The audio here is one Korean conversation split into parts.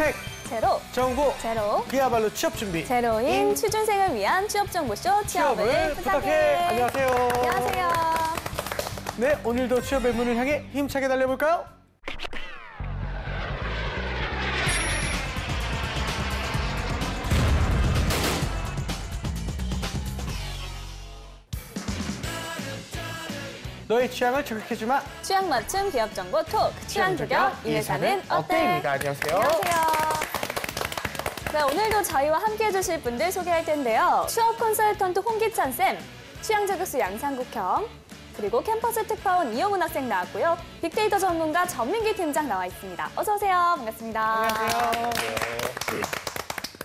스펙 제로, 정보 제로, 그야말로 취업 준비 제로인 취준생을 위한 취업정보쇼 취업을 부탁해. 안녕하세요. 안녕하세요. 네, 오늘도 취업의 문을 향해 힘차게 달려볼까요? 너의 취향을 저격해주마. 취향 맞춤 기업 정보 톡 취향 저격 이 회사는 어때입니다. 어때? 안녕하세요. 안녕하세요. 네, 오늘도 저희와 함께 해주실 분들 소개할 텐데요. 취업 컨설턴트 홍기찬 쌤, 취향 저격수 양상국형, 그리고 캠퍼스 특파원 이영훈 학생 나왔고요. 빅데이터 전문가 전민기 팀장 나와 있습니다. 어서 오세요. 반갑습니다. 안녕하세요.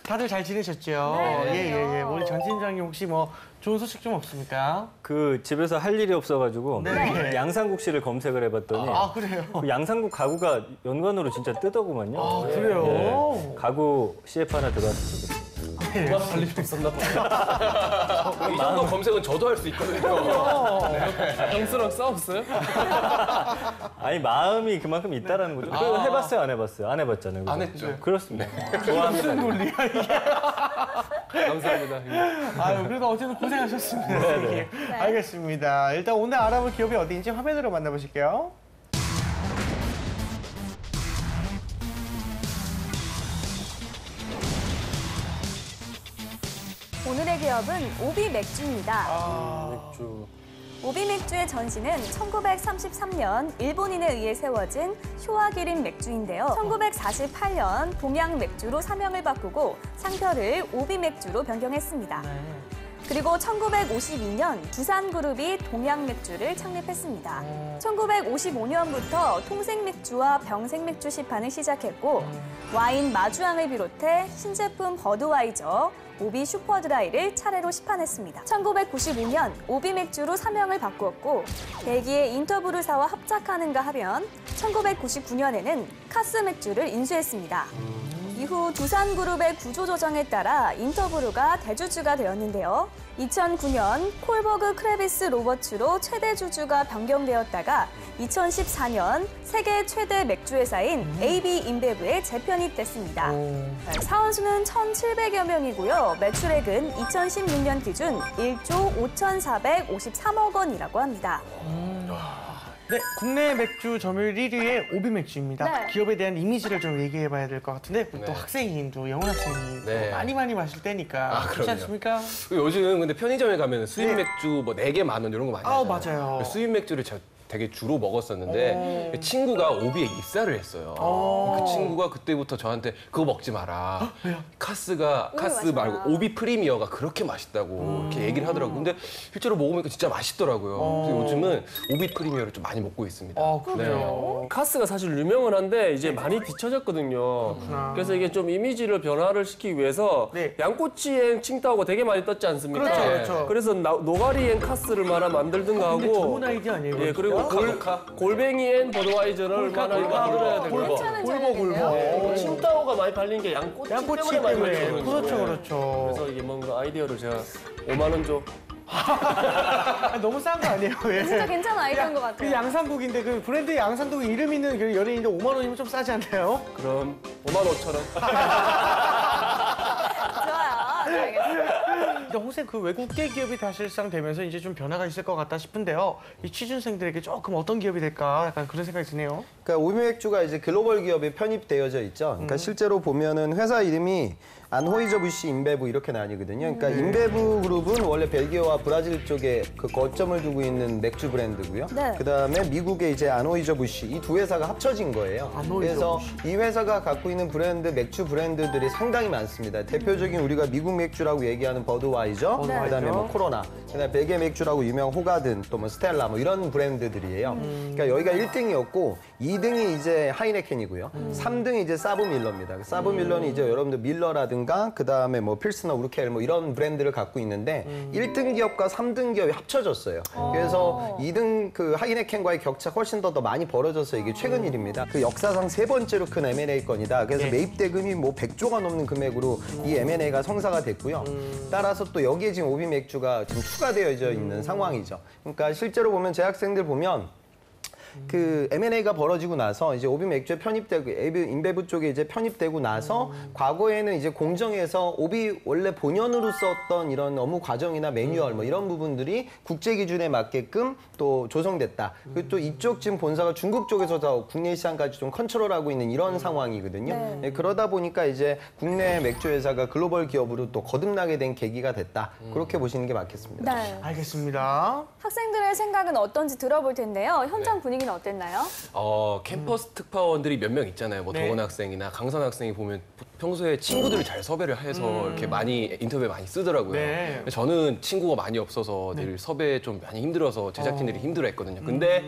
다들 잘 지내셨죠? 네, 예. 우리 전 팀장님 혹시 뭐 좋은 소식 좀 없습니까? 그 집에서 할 일이 없어가지고 네. 양상국 씨를 검색을 해봤더니 그래요? 그 양상국 가구가 연관으로 진짜 뜨더구만요. 그래요? 예. 가구 CF 하나 들어왔으면 좋겠어요. 누가 달릴 수 있었나 봐요. 이 정도 검색은 저도 할 수 있거든요. 형수랑 싸웠어요? 아니 마음이 그만큼 있다라는 거죠. 그거 해봤어요, 안 해봤어요? 안 해봤잖아요. 그죠? 안 했죠. 그렇습니다. 좋아합니다. 무슨 논리야 이게? 감사합니다. 아유, 그래도 어쨌든 고생하셨습니다. 네. 알겠습니다. 일단 오늘 알아볼 기업이 어디인지 화면으로 만나보실게요. 오늘의 기업은 오비 맥주입니다. 맥주. 오비 맥주의 전신은 1933년 일본인에 의해 세워진 쇼와 기린 맥주인데요. 1948년 동양 맥주로 사명을 바꾸고 상표를 오비 맥주로 변경했습니다. 그리고 1952년 두산그룹이 동양맥주를 창립했습니다. 1955년부터 통생맥주와 병생맥주 시판을 시작했고 와인 마주앙을 비롯해 신제품 버드와이저, 오비 슈퍼드라이를 차례로 시판했습니다. 1995년 오비 맥주로 사명을 바꾸었고 대기의 인터브루사와 합작하는가 하면 1999년에는 카스 맥주를 인수했습니다. 이후 두산그룹의 구조조정에 따라 인터브루가 대주주가 되었는데요. 2009년 콜버그 크레비스 로버츠로 최대 주주가 변경되었다가 2014년 세계 최대 맥주회사인 AB 인베브에 재편입됐습니다. 사원수는 1,700여 명이고요. 매출액은 2016년 기준 1조 5,453억 원이라고 합니다. 네, 국내 맥주 점유율 1위의 오비 맥주입니다. 네. 기업에 대한 이미지를 좀 얘기해봐야 될 것 같은데 또 네. 학생인 또 영훈 학생이 네. 또 많이 마실 때니까 그렇지 그럼요. 않습니까? 요즘 근데 편의점에 가면 수입 맥주 뭐 4개 10,000원 이런 거 많이 하잖아요. 맞아요. 수입 맥주를 되게 주로 먹었었는데 친구가 오비에 입사를 했어요. 그 친구가 그때부터 저한테 그거 먹지 마라. 카스 말고 오비 프리미어가 그렇게 맛있다고 이렇게 얘기를 하더라고요. 근데 실제로 먹으니까 진짜 맛있더라고요. 그래서 요즘은 오비 프리미어를 좀 많이 먹고 있습니다. 그래요? 카스가 사실 유명은 한데 이제 많이 뒤처졌거든요. 그래서 이게 좀 이미지를 변화를 시키기 위해서 네. 양꼬치엔 칭따오가 되게 많이 떴지 않습니까? 그렇죠. 그래서 노가리엔 카스를 말아 만들든가 하고. 근데 좋은 아이디어 아니에요? 예, 그리고 골뱅이엔 버드와이저를 하나 만들어야 되고. 골버. 칭따오가 많이 팔린 게 양꼬치 양꼬치 때문에 많이 때문에. 팔리는 거죠. 그렇죠. 그래서 이게 뭔가 아이디어를 제가 5만 원 줘. 너무 싼 거 아니에요? 예. 진짜 괜찮은 아이디어인 것 같아요. 그 양상국인데 그 브랜드 양상국 이름 있는 그 연예인인데 5만 원이면 좀 싸지 않나요? 그럼 5만 5천 원. 좋아요. 네, 알겠습니다. 근데 홍쌤 그 외국계 기업이 사실상 되면서 이제 좀 변화가 있을 것 같다 싶은데요. 이 취준생들에게 조금 어떤 기업이 될까 약간 그런 생각이 드네요. 그러니까 오비 맥주가 이제 글로벌 기업에 편입되어져 있죠. 그러니까 실제로 보면은 회사 이름이 안호이저부시 인베브 이렇게 나뉘거든요. 그러니까 인베브 그룹은 원래 벨기에와 브라질 쪽에 그 거점을 두고 있는 맥주 브랜드고요. 네. 그다음에 미국의 이제 안호이저부시 이 두 회사가 합쳐진 거예요. 그래서 이 회사가 갖고 있는 브랜드 맥주 브랜드들이 상당히 많습니다. 대표적인 우리가 미국 맥주라고 얘기하는 버드와이저, 그다음에 뭐 코로나, 그다음에 벨기에 맥주라고 유명한 호가든, 또 뭐 스텔라 뭐 이런 브랜드들이에요. 그러니까 여기가 1등이었고 2등이 이제 하이네켄이고요. 3등이 이제 사브 밀러입니다. 사브 밀러는 이제 여러분들 밀러라든가 그다음에 뭐 필스너, 우르켈 뭐 이런 브랜드를 갖고 있는데 1등 기업과 3등 기업이 합쳐졌어요. 그래서 2등 그 하이네켄과의 격차 훨씬 더 많이 벌어져서 이게 최근 일입니다. 그 역사상 3번째로 큰 M&A 건이다. 그래서 매입 대금이 뭐 100조가 넘는 금액으로 이 M&A가 성사가 됐고요. 따라서 또 여기에 지금 오비 맥주가 지금 추가되어져 있는 상황이죠. 그러니까 실제로 보면 제 학생들 보면 그 M&A가 벌어지고 나서 이제 오비 맥주에 편입되고 인베브 쪽에 이제 편입되고 나서 과거에는 이제 공정에서 오비 원래 본연으로 썼던 이런 업무 과정이나 매뉴얼 뭐 이런 부분들이 국제 기준에 맞게끔 또 조성됐다. 그리고 또 이쪽 지금 본사가 중국 쪽에서 더 국내 시장까지 좀 컨트롤하고 있는 이런 상황이거든요. 네, 그러다 보니까 이제 국내 맥주 회사가 글로벌 기업으로 또 거듭나게 된 계기가 됐다. 그렇게 보시는 게 맞겠습니다. 네. 알겠습니다. 학생들의 생각은 어떤지 들어볼 텐데요. 현장 분위기는 어땠나요? 캠퍼스 특파원들이 몇 명 있잖아요. 뭐 네. 도원 학생이나 강선 학생이 보면 평소에 친구들을 잘 섭외를 해서 이렇게 많이 인터뷰에 많이 쓰더라고요. 네. 근데 저는 친구가 많이 없어서 늘 섭외 좀 많이 힘들어서 제작진들이 힘들어했거든요. 근데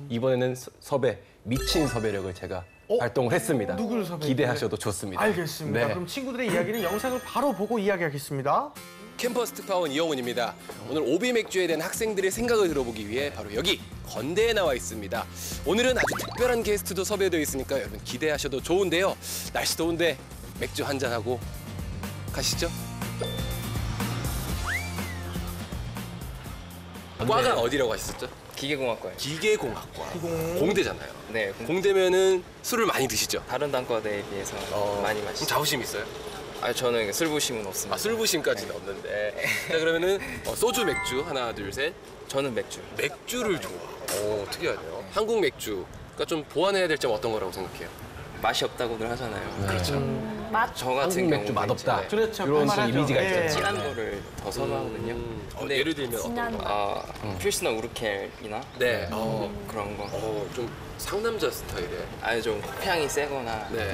이번에는 섭외 미친 섭외력을 제가 발동을 했습니다. 누구를 섭외했어요? 기대하셔도 좋습니다. 알겠습니다. 네. 그럼 친구들의 이야기는 영상을 바로 보고 이야기하겠습니다. 캠퍼스 특파원 이영훈입니다. 오늘 오비 맥주에 대한 학생들의 생각을 들어보기 위해 바로 여기 건대에 나와 있습니다. 오늘은 아주 특별한 게스트도 섭외되어 있으니까 여러분 기대하셔도 좋은데요. 날씨 더운데 맥주 한잔하고 가시죠. 과가 어디라고 하셨죠? 기계공학과요. 기계공학과. 공대잖아요. 네, 공대면은 술을 많이 드시죠? 다른 단과대에 비해서 많이 그럼 마시죠. 자부심 있어요? 아, 저는 술부심은 없습니다. 술부심까지는 없는데. 자, 그러면은 소주 맥주 하나 둘 셋. 저는 맥주. 맥주를 좋아. 오, 특이하네요. 한국 맥주가 좀 보완해야 될 점 어떤 거라고 생각해요? 맛이 없다고들 하잖아요. 그렇죠. 맛. 저 같은 한국 맥주 경우는 맛없다. 이제 그렇죠. 이런 좀 그만하죠. 이미지가 예. 있잖아요. 진한 거를 더 선호하거든요. 근데 예를 들면 어떤 진한 거? 필스너 우르켈이나 네. 그런 거. 좀 상남자 스타일에. 아니 좀 향이 세거나 네.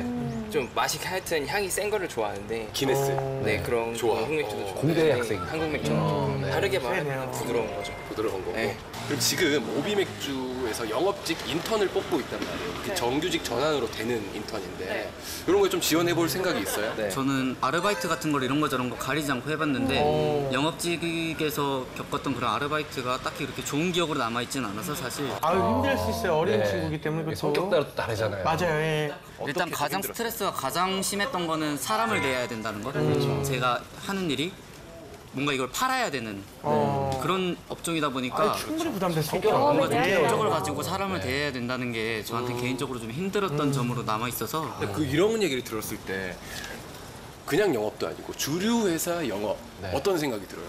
좀 맛이 하여튼 향이 센 거를 좋아하는데 기네스. 네, 그런 좋아. 한국 맥주도 좋아요. 공대 학생이. 한국 맥주는 좀 다르게 세네요. 말하면 부드러운 거죠. 부드러운 거고. 네. 그럼 지금 오비 맥주에서 영업직 인턴을 뽑고 있단 말이에요. 그 정규직 전환으로 되는 인턴인데 이런 거에 좀 지원해 볼 생각이 있어요? 네. 저는 아르바이트 같은 걸 이런 거 저런 거 가리지 않고 해봤는데 영업직에서 겪었던 그런 아르바이트가 딱히 그렇게 좋은 기억으로 남아있지는 않아서 사실 아유 힘들 수 있어요. 어린 네. 친구기 때문에 그렇죠. 성격 따라 또 다르잖아요. 맞아요. 예. 일단 가장 스트레스가 가장 심했던 거는 사람을 대해야 된다는 거. 제가 하는 일이 뭔가 이걸 팔아야 되는 그런 업종이다 보니까 충분히 부담됐었죠. 뭔가 좀 네. 목적을 가지고 사람을 대해야 된다는 게 저한테 개인적으로 좀 힘들었던 점으로 남아있어서 그 이런 얘기를 들었을 때 그냥 영업도 아니고 주류 회사 영업 어떤 생각이 들어요?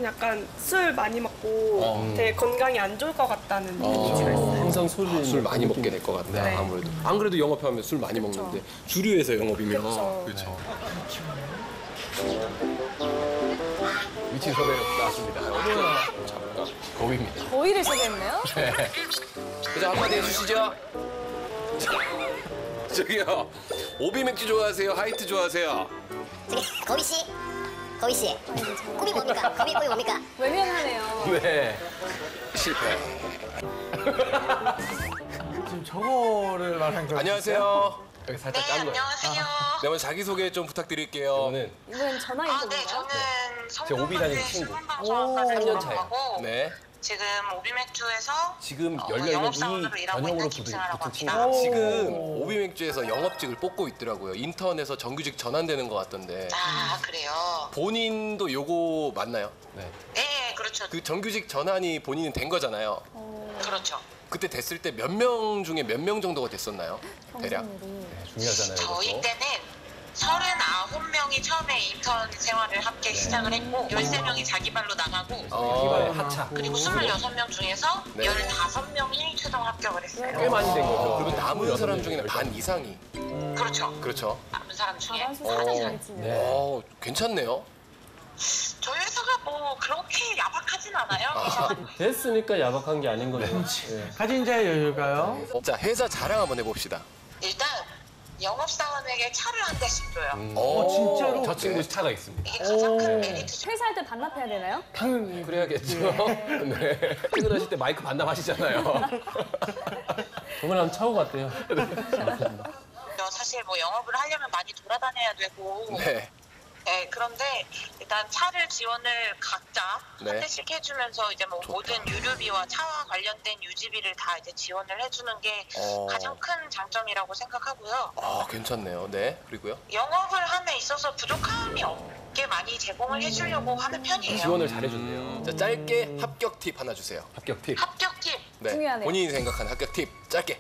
약간 술 많이 먹고 되게 건강이 안 좋을 것 같다는 이미지가 있어요. 항상 술 많이 먹게 될 것 같다. 네. 아무래도 안 그래도 영업하면 술 많이 먹는데 주류 회사 영업이면 그렇죠. 미친 섭외력 나왔습니다. 잠깐 거위입니다. 고의를 소개했네요. 그래서 한마디 해주시죠. 저기요, 오비 맥주 좋아하세요? 하이트 좋아하세요? 거위 씨, 거위 씨, 꿈이 뭡니까? 꿈이 뭡니까? 외면하네요. 네. 실패. 지금 저거를 말한 거예요. 안녕하세요. 여기 살짝 짠 거예요. 안녕하세요. 네, 먼저 자기소개 좀 부탁드릴게요. 저는 이번엔 전화 네, 인터뷰인가요? 저는 제 오비 다니는 성동관대 친구. 신문방송학과를 3년 차예요. 졸업하고 네. 지금 오비맥주에서 지금 열려있는 영업사원으로 이 일하고 전형으로 있는 김승아라고 붙은 합니다. 친구. 지금 오비맥주에서 영업직을 뽑고 있더라고요. 인턴에서 정규직 전환되는 것 같던데. 아, 그래요? 본인도 요거 맞나요? 네. 네, 그렇죠. 그 정규직 전환이 본인은 된 거잖아요. 그렇죠. 그때 됐을 때 몇 명 중에 몇 명 정도가 됐었나요? 대략. 중요하잖아요. 저희 때는 39명이 처음에 인턴 생활을 함께 시작을 했고 13명이 자기 발로 나가고 하차. 그리고 26명 중에서 네. 15명이 최종 합격을 했어요. 꽤 많이 된 거죠. 그리고 남은 사람 중에는 반 이상이. 그렇죠. 그렇죠. 남은 사람 중에. 가만수 사진 잘 찍네요. 괜찮네요. 저희 회사가 뭐 그렇게 야박하진 않아요. 됐으니까 야박한 게 아닌 거죠. 가진 자의 여유가요. 자, 회사 자랑 한번 해봅시다. 일단 영업사원에게 차를 한 대씩 줘요. 진짜로? 저 친구 차가 있습니다. 이게 가장 큰 메리트죠. 회사할 때 반납해야 되나요? 당연히. 그래야겠죠. 네. 퇴근하실 때 마이크 반납하시잖아요. 정말 한 차고 같대요. 사실 뭐 영업을 하려면 많이 돌아다녀야 되고 네. 네, 그런데 일단 차를 지원을 각자 네. 한 대씩 해주면서 이제 뭐 모든 유류비와 차와 관련된 유지비를 다 이제 지원을 해주는 게 가장 큰 장점이라고 생각하고요. 괜찮네요. 네. 그리고요. 영업을 함에 있어서 부족함이 없게 많이 제공을 해주려고 하는 편이에요. 지원을 잘해준대요. 자, 짧게 합격 팁 하나 주세요. 합격 팁. 합격 팁. 네. 중요하네요. 본인이 생각하는 합격 팁 짧게.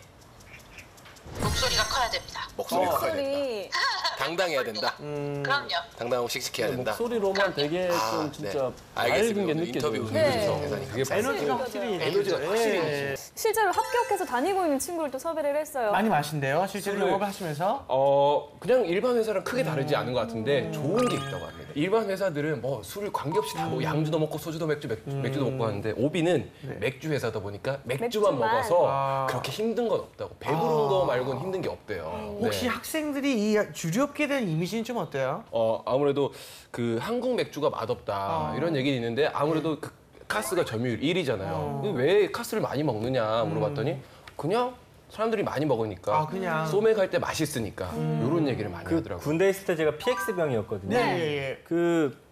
목소리가 커야 됩니다. 목소리가 커야 된다. 목소리. 당당해야 된다. 그럼요. 당당하고 씩씩해야 된다. 목소리로만 되게 좀 진짜 네. 밝은 알겠습니다. 게 오늘 느껴져요. 인터뷰 네. 해주셔서 대단히 감사합니다. 에너지가 확실히 에너지가 확실히 예. 실제로 합격해서 다니고 있는 친구를 또 섭외를 했어요. 많이 마신대요. 실제로 술을- 영업을 하시면서. 그냥 일반 회사랑 크게 다르지 않은 것 같은데 좋은 게 있다고 합니다. 일반 회사들은 뭐 술을 관계없이 다 뭐 양주도 먹고 소주도 맥주도 먹고 하는데 오비는 맥주 회사다 보니까 맥주만 맥주만. 먹어서 그렇게 힘든 건 없다고. 배부른 거 말고는 힘든 게 없대요. 혹시 네. 학생들이 이 주류업계에 대한 이미지는 좀 어때요? 아무래도 그 한국 맥주가 맛없다 이런 얘기 있는데 아무래도 그 카스가 점유율 1위잖아요. 왜 카스를 많이 먹느냐 물어봤더니 그냥 사람들이 많이 먹으니까 그냥. 소맥 할 때 맛있으니까 이런 얘기를 많이 하더라고요. 군대 있을 때 제가 PX병이었거든요. 네.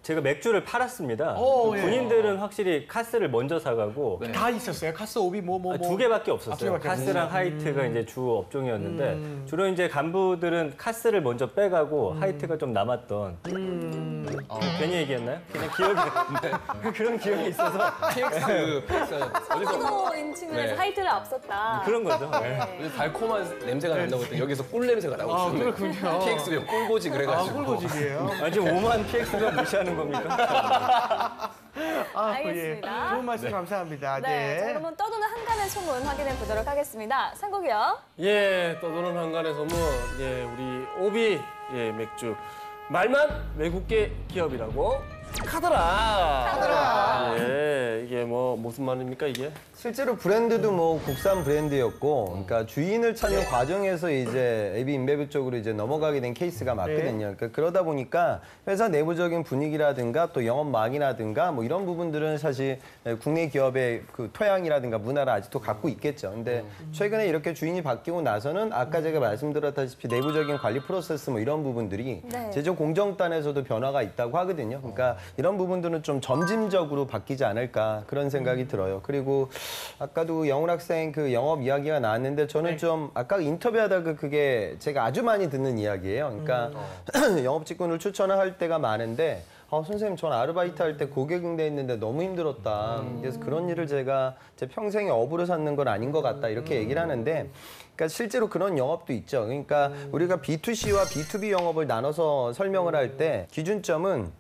제가 맥주를 팔았습니다. 예. 군인들은 확실히 카스를 먼저 사가고 다 있었어요. 카스 오비 뭐. 두 개밖에 없었어요. 두 개밖에 카스랑 하이트가 이제 주 업종이었는데 주로 이제 간부들은 카스를 먼저 빼가고 하이트가 좀 남았던. 괜히 얘기했나요? 그냥 기억이 그런 기억이 있어서 PX 어디서 포도인 측면에서 네. 하이트를 앞섰다. 그런 거죠. 네. 어디서 달콤한 냄새가 난다고 했더니 여기서 꿀 냄새가 나고 있어요. 그렇군요. PX면 꿀고지 그래가지고. 꿀고직이에요. 지금 5만 PX병 무시하는 겁니까? 알겠습니다. 예. 좋은 말씀 감사합니다. 네, 자, 그러면 떠도는 한간의 소문 확인해 보도록 하겠습니다. 상국이요. 예, 떠도는 한간의 소문. 예, 우리 오비 맥주. 말만 외국계 기업이라고 카더라. 예, 이게 뭐 무슨 말입니까 이게? 실제로 브랜드도 뭐 국산 브랜드였고, 그러니까 주인을 찾는 과정에서 이제 AB 인베브 쪽으로 이제 넘어가게 된 케이스가 맞거든요. 그러니까 그러다 보니까 회사 내부적인 분위기라든가 또 영업망이라든가 뭐 이런 부분들은 사실 국내 기업의 그 토양이라든가 문화를 아직도 갖고 있겠죠. 근데 최근에 이렇게 주인이 바뀌고 나서는 아까 제가 말씀드렸다시피 내부적인 관리 프로세스 뭐 이런 부분들이 네. 제조 공정단에서도 변화가 있다고 하거든요. 그러니까 이런 부분들은 좀 점진적으로 바뀌지 않을까 그런 생각이 들어요. 그리고 아까도 영훈 학생 그 영업 이야기가 나왔는데 저는 좀 아까 인터뷰하다가 그게 제가 아주 많이 듣는 이야기예요. 그러니까 영업 직군을 추천을 할 때가 많은데 선생님 전 아르바이트 할 때 고객 응대했는데 너무 힘들었다. 그래서 그런 일을 제가 제 평생에 업으로 삼는 건 아닌 것 같다 이렇게 얘기를 하는데 그러니까 실제로 그런 영업도 있죠. 그러니까 우리가 B2C와 B2B 영업을 나눠서 설명을 할 때 기준점은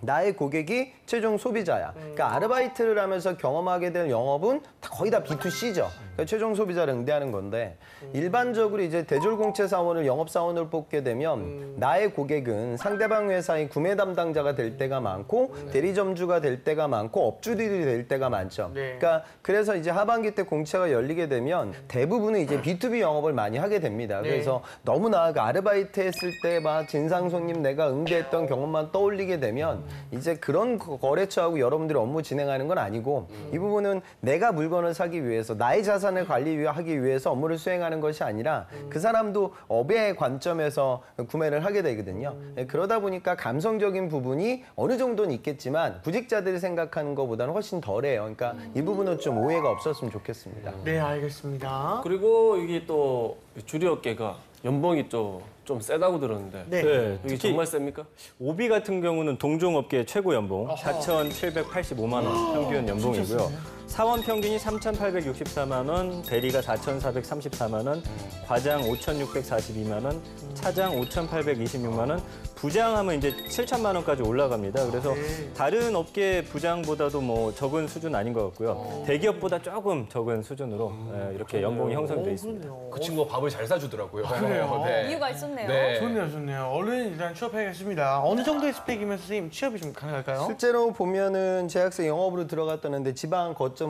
나의 고객이 최종 소비자야. 그러니까 아르바이트를 하면서 경험하게 될 영업은 거의 다 B2C죠. 그러니까 최종 소비자를 응대하는 건데 일반적으로 이제 대졸공채 사원을 영업 사원을 뽑게 되면 나의 고객은 상대방 회사의 구매 담당자가 될 때가 많고 대리점주가 될 때가 많고 업주들이 될 때가 많죠. 그러니까 그래서 이제 하반기 때 공채가 열리게 되면 대부분은 이제 B2B 영업을 많이 하게 됩니다. 그래서 너무나 그 아르바이트 했을 때 막 진상 손님 내가 응대했던 경험만 떠올리게 되면 이제 그런 거래처하고 여러분들이 업무 진행하는 건 아니고 이 부분은 내가 물건을 사기 위해서 나의 자산을 관리하기 위해서 업무를 수행하는 것이 아니라 그 사람도 업의 관점에서 구매를 하게 되거든요. 그러다 보니까 감성적인 부분이 어느 정도는 있겠지만 구직자들이 생각하는 것보다는 훨씬 덜해요. 그러니까 이 부분은 좀 오해가 없었으면 좋겠습니다. 네, 알겠습니다. 그리고 이게 또 주류업계가 연봉이 좀 세다고 들었는데 네, 이게 특히 정말 셉니까? 오비 같은 경우는 동종업계 최고 연봉 4,785만 원 평균 연봉이고요. 사원 평균이 3,864만 원, 대리가 4,434만 원, 과장 5,642만 원, 차장 5,826만 원, 부장하면 이제 7천만 원까지 올라갑니다. 그래서 다른 업계 부장보다도 뭐 적은 수준 아닌 것 같고요. 대기업보다 조금 적은 수준으로 이렇게 연봉이 형성돼 있습니다. 그 친구가 밥을 잘 사주더라고요. 그래요? 네. 이유가 있었네요. 네. 좋네요. 얼른 일단 취업해야겠습니다. 어느 정도의 스펙이면 선생님 취업이 좀 가능할까요? 실제로 보면은 재학생 영업으로 들어갔다는데 지방 거점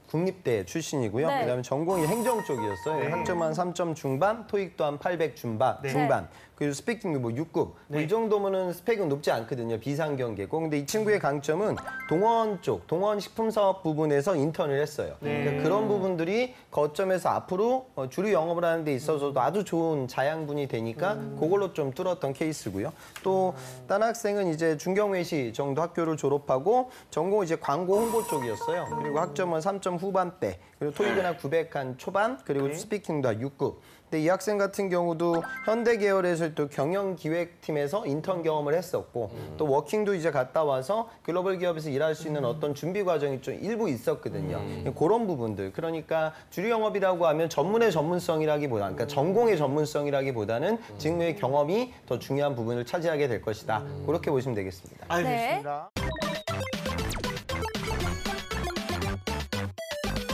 국립대 출신이고요. 네. 그다음에 전공이 행정 쪽이었어요. 학점 한 3점 중반, 토익도 한 800 중반. 그리고 스피킹도 뭐 6급. 뭐이 정도면은 스펙은 높지 않거든요. 비상경계고. 근데 이 친구의 강점은 동원 쪽, 동원 식품 사업 부분에서 인턴을 했어요. 그러니까 그런 부분들이 거점에서 앞으로 주류 영업을 하는 데 있어서도 아주 좋은 자양분이 되니까 그걸로 좀 뚫었던 케이스고요. 또 딴 학생은 이제 중경외시 정도 학교를 졸업하고 전공 이제 광고 홍보 쪽이었어요. 그리고 학점은 3.9 800한 후반대, 그리고 토익은 한 900한 초반, 그리고 스피킹도 한 6급. 근데 이 학생 같은 경우도 현대 계열에서 또 경영기획팀에서 인턴 경험을 했었고 또 워킹도 이제 갔다 와서 글로벌 기업에서 일할 수 있는 어떤 준비 과정이 좀 일부 있었거든요. 그런 부분들. 그러니까 주류 영업이라고 하면 전문의 전문성이라기보다는, 그러니까 전공의 전문성이라기보다는 직무의 경험이 더 중요한 부분을 차지하게 될 것이다. 그렇게 보시면 되겠습니다. 알겠습니다.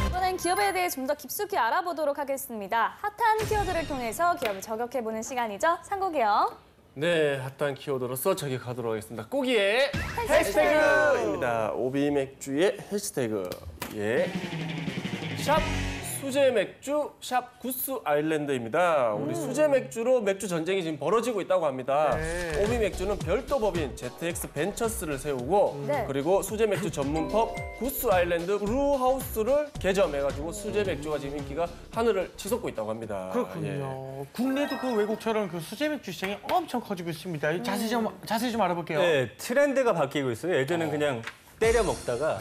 이번엔 기업에 대해 좀 더 깊숙이 알아보도록 하겠습니다. 핫한 키워드를 통해서 기업을 저격해보는 시간이죠. 상국이요. 네, 핫한 키워드로서 저격하도록 하겠습니다. 꾸기의 해시태그입니다. 오비 맥주의 해시태그. 예. 샵 수제 맥주, 샵 구스 아일랜드입니다. 우리 수제 맥주로 맥주 전쟁이 지금 벌어지고 있다고 합니다. 오비 맥주는 별도 법인 ZX 벤처스를 세우고 그리고 수제 맥주 전문 펍 구스 아일랜드 브루하우스를 개점해가지고 수제 맥주가 지금 인기가 하늘을 치솟고 있다고 합니다. 그렇군요. 국내도 그 외국처럼 그 수제 맥주 시장이 엄청 커지고 있습니다. 자세히 좀 알아볼게요. 네, 트렌드가 바뀌고 있어요. 예전엔 그냥 때려 먹다가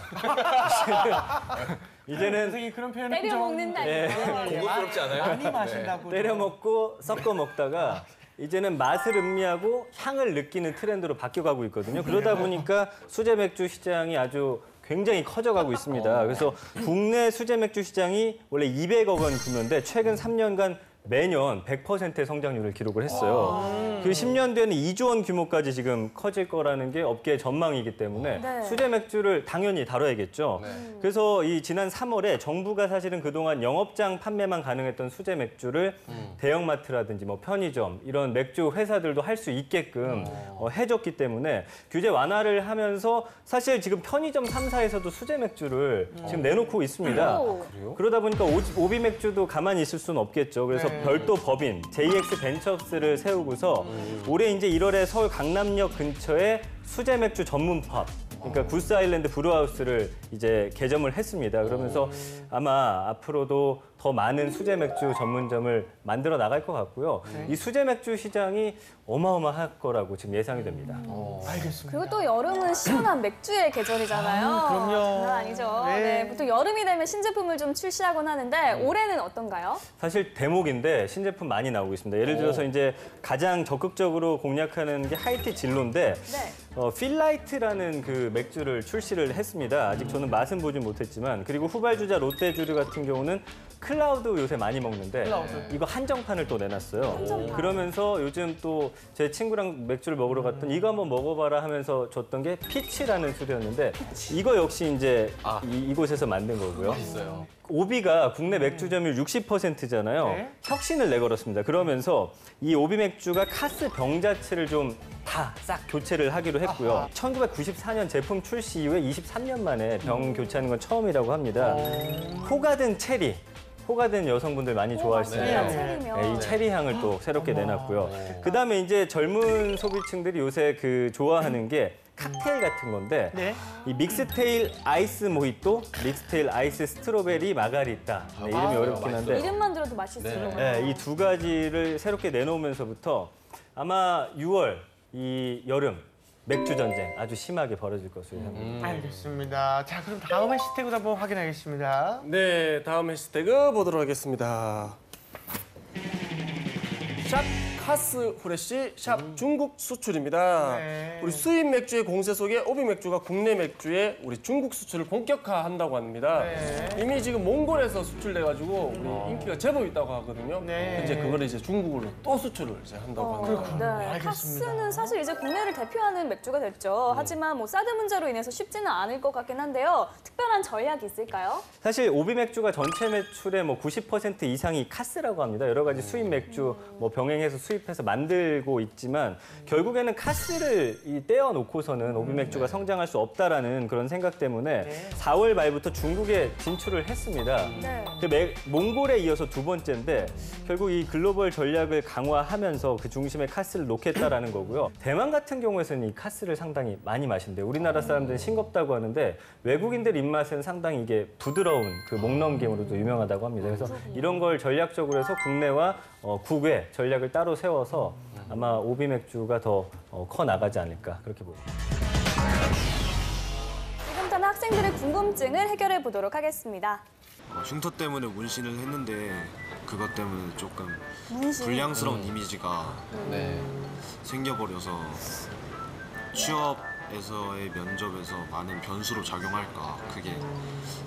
이제는 선생님 그런 표현을 때려 먹는다니요. 공급스럽지 않아요? 많이 마신다고. 때려 먹고 섞어 먹다가 이제는 맛을 음미하고 향을 느끼는 트렌드로 바뀌어가고 있거든요. 그러다 보니까 수제 맥주 시장이 아주 굉장히 커져가고 있습니다. 그래서 국내 수제 맥주 시장이 원래 200억 원 규모인데 최근 3년간 매년 100%의 성장률을 기록을 했어요. 그 10년 뒤에는 2조 원 규모까지 지금 커질 거라는 게 업계의 전망이기 때문에 수제 맥주를 당연히 다뤄야겠죠. 그래서 이 지난 3월에 정부가 사실은 그동안 영업장 판매만 가능했던 수제 맥주를 대형마트라든지 뭐 편의점 이런 맥주 회사들도 할 수 있게끔 해줬기 때문에 규제 완화를 하면서 사실 지금 편의점 3사에서도 수제 맥주를 지금 내놓고 있습니다. 그러다 보니까 오비 맥주도 가만히 있을 수는 없겠죠. 그래서 별도 법인 JX 벤처스를 세우고서 올해 이제 1월에 서울 강남역 근처에 수제 맥주 전문 펍, 그러니까 구스 아일랜드 브루하우스를 이제 개점을 했습니다. 그러면서 아마 앞으로도 더 많은 수제 맥주 전문점을 만들어 나갈 것 같고요. 이 수제 맥주 시장이 어마어마할 거라고 지금 예상이 됩니다. 알겠습니다. 그리고 또 여름은 시원한 맥주의 계절이잖아요. 그럼요. 장난 아니죠. 네, 보통 여름이 되면 신제품을 좀 출시하곤 하는데 올해는 어떤가요? 사실 대목인데 신제품 많이 나오고 있습니다. 예를 들어서 이제 가장 적극적으로 공략하는 게 하이티 진로인데 필라이트라는 그 맥주를 출시를 했습니다. 아직 저는 맛은 보지 못했지만 그리고 후발주자 롯데주류 같은 경우는 클라우드 요새 많이 먹는데 이거 한정판을 또 내놨어요. 그러면서 요즘 또 제 친구랑 맥주를 먹으러 갔더니 이거 한번 먹어봐라 하면서 줬던 게 피치라는 술이었는데 이거 역시 이제 이곳에서 만든 거고요. 있어요. 오비가 국내 맥주 점유율 60%잖아요. 혁신을 내걸었습니다. 그러면서 이 오비 맥주가 카스 병 자체를 좀 다 싹 교체를 하기로 했고요. 1994년 제품 출시 이후에 23년 만에 병 교체하는 건 처음이라고 합니다. 호가든 체리. 호가든 여성분들 많이 좋아하시잖아요. 이 체리 향을 또 새롭게 내놨고요. 그다음에 이제 젊은 소비층들이 요새 그 좋아하는 게 칵테일 같은 건데 이 믹스테일 아이스 모히또, 믹스테일 아이스 스트로베리 마가리타. 이름이 어렵긴 한데 이름만 들어도 맛있을 것 같아요. 이 두 가지를 새롭게 내놓으면서부터 아마 6월 이 여름 맥주 전쟁 아주 심하게 벌어질 것으로 예상됩니다. 알겠습니다. 자, 그럼 다음 해시태그도 한번 확인하겠습니다. 네, 다음 해시태그 보도록 하겠습니다. 샵 카스 후레쉬, 샵 중국 수출입니다. 우리 수입 맥주의 공세 속에 오비 맥주가 국내 맥주에 우리 중국 수출을 본격화한다고 합니다. 이미 지금 몽골에서 수출돼가지고 우리 인기가 제법 있다고 하거든요. 현재 그걸 이제 중국으로 또 수출을 이제 한다고 합니다. 네, 카스는 사실 이제 국내를 대표하는 맥주가 됐죠. 하지만 뭐 사드 문제로 인해서 쉽지는 않을 것 같긴 한데요. 특별한 전략이 있을까요? 사실 오비 맥주가 전체 매출의 뭐 90% 이상이 카스라고 합니다. 여러 가지 수입 맥주 뭐 병행해서 수입해서 만들고 있지만 결국에는 카스를 떼어놓고서는 오비 맥주가 성장할 수 없다라는 그런 생각 때문에 4월 말부터 중국에 진출을 했습니다. 몽골에 이어서 두 번째인데 결국 이 글로벌 전략을 강화하면서 그 중심에 카스를 놓겠다라는 거고요. 대만 같은 경우에는 이 카스를 상당히 많이 마신대요. 우리나라 사람들은 싱겁다고 하는데 외국인들 입맛에는 상당히 이게 부드러운 그 목넘김으로도 유명하다고 합니다. 그래서 이런 걸 전략적으로 해서 국내와 국외 전략을 따로 세워서 아마 오비 맥주가 더 커 나가지 않을까 그렇게 보입니다. 지금 단 학생 학생들의 궁금증을 해결해 보도록 하겠습니다. 흉터 때문에 문신을 했는데 그것 때문에 조금 문신. 불량스러운 이미지가 생겨버려서 취업에서의 면접에서 많은 변수로 작용할까 그게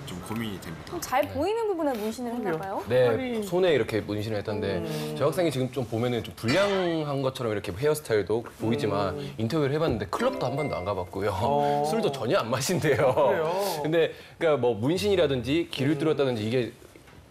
좀 고민이 됩니다. 그럼 잘 보이는 부분에 문신을 했나 봐요? 네, 손에 이렇게 문신을 했던데 저 학생이 지금 좀 보면은 좀 불량한 것처럼 이렇게 헤어스타일도 보이지만 인터뷰를 해봤는데 클럽도 한 번도 안 가봤고요. 술도 전혀 안 마신대요. 근데 그러니까 뭐 문신이라든지 길을 뚫었다든지 이게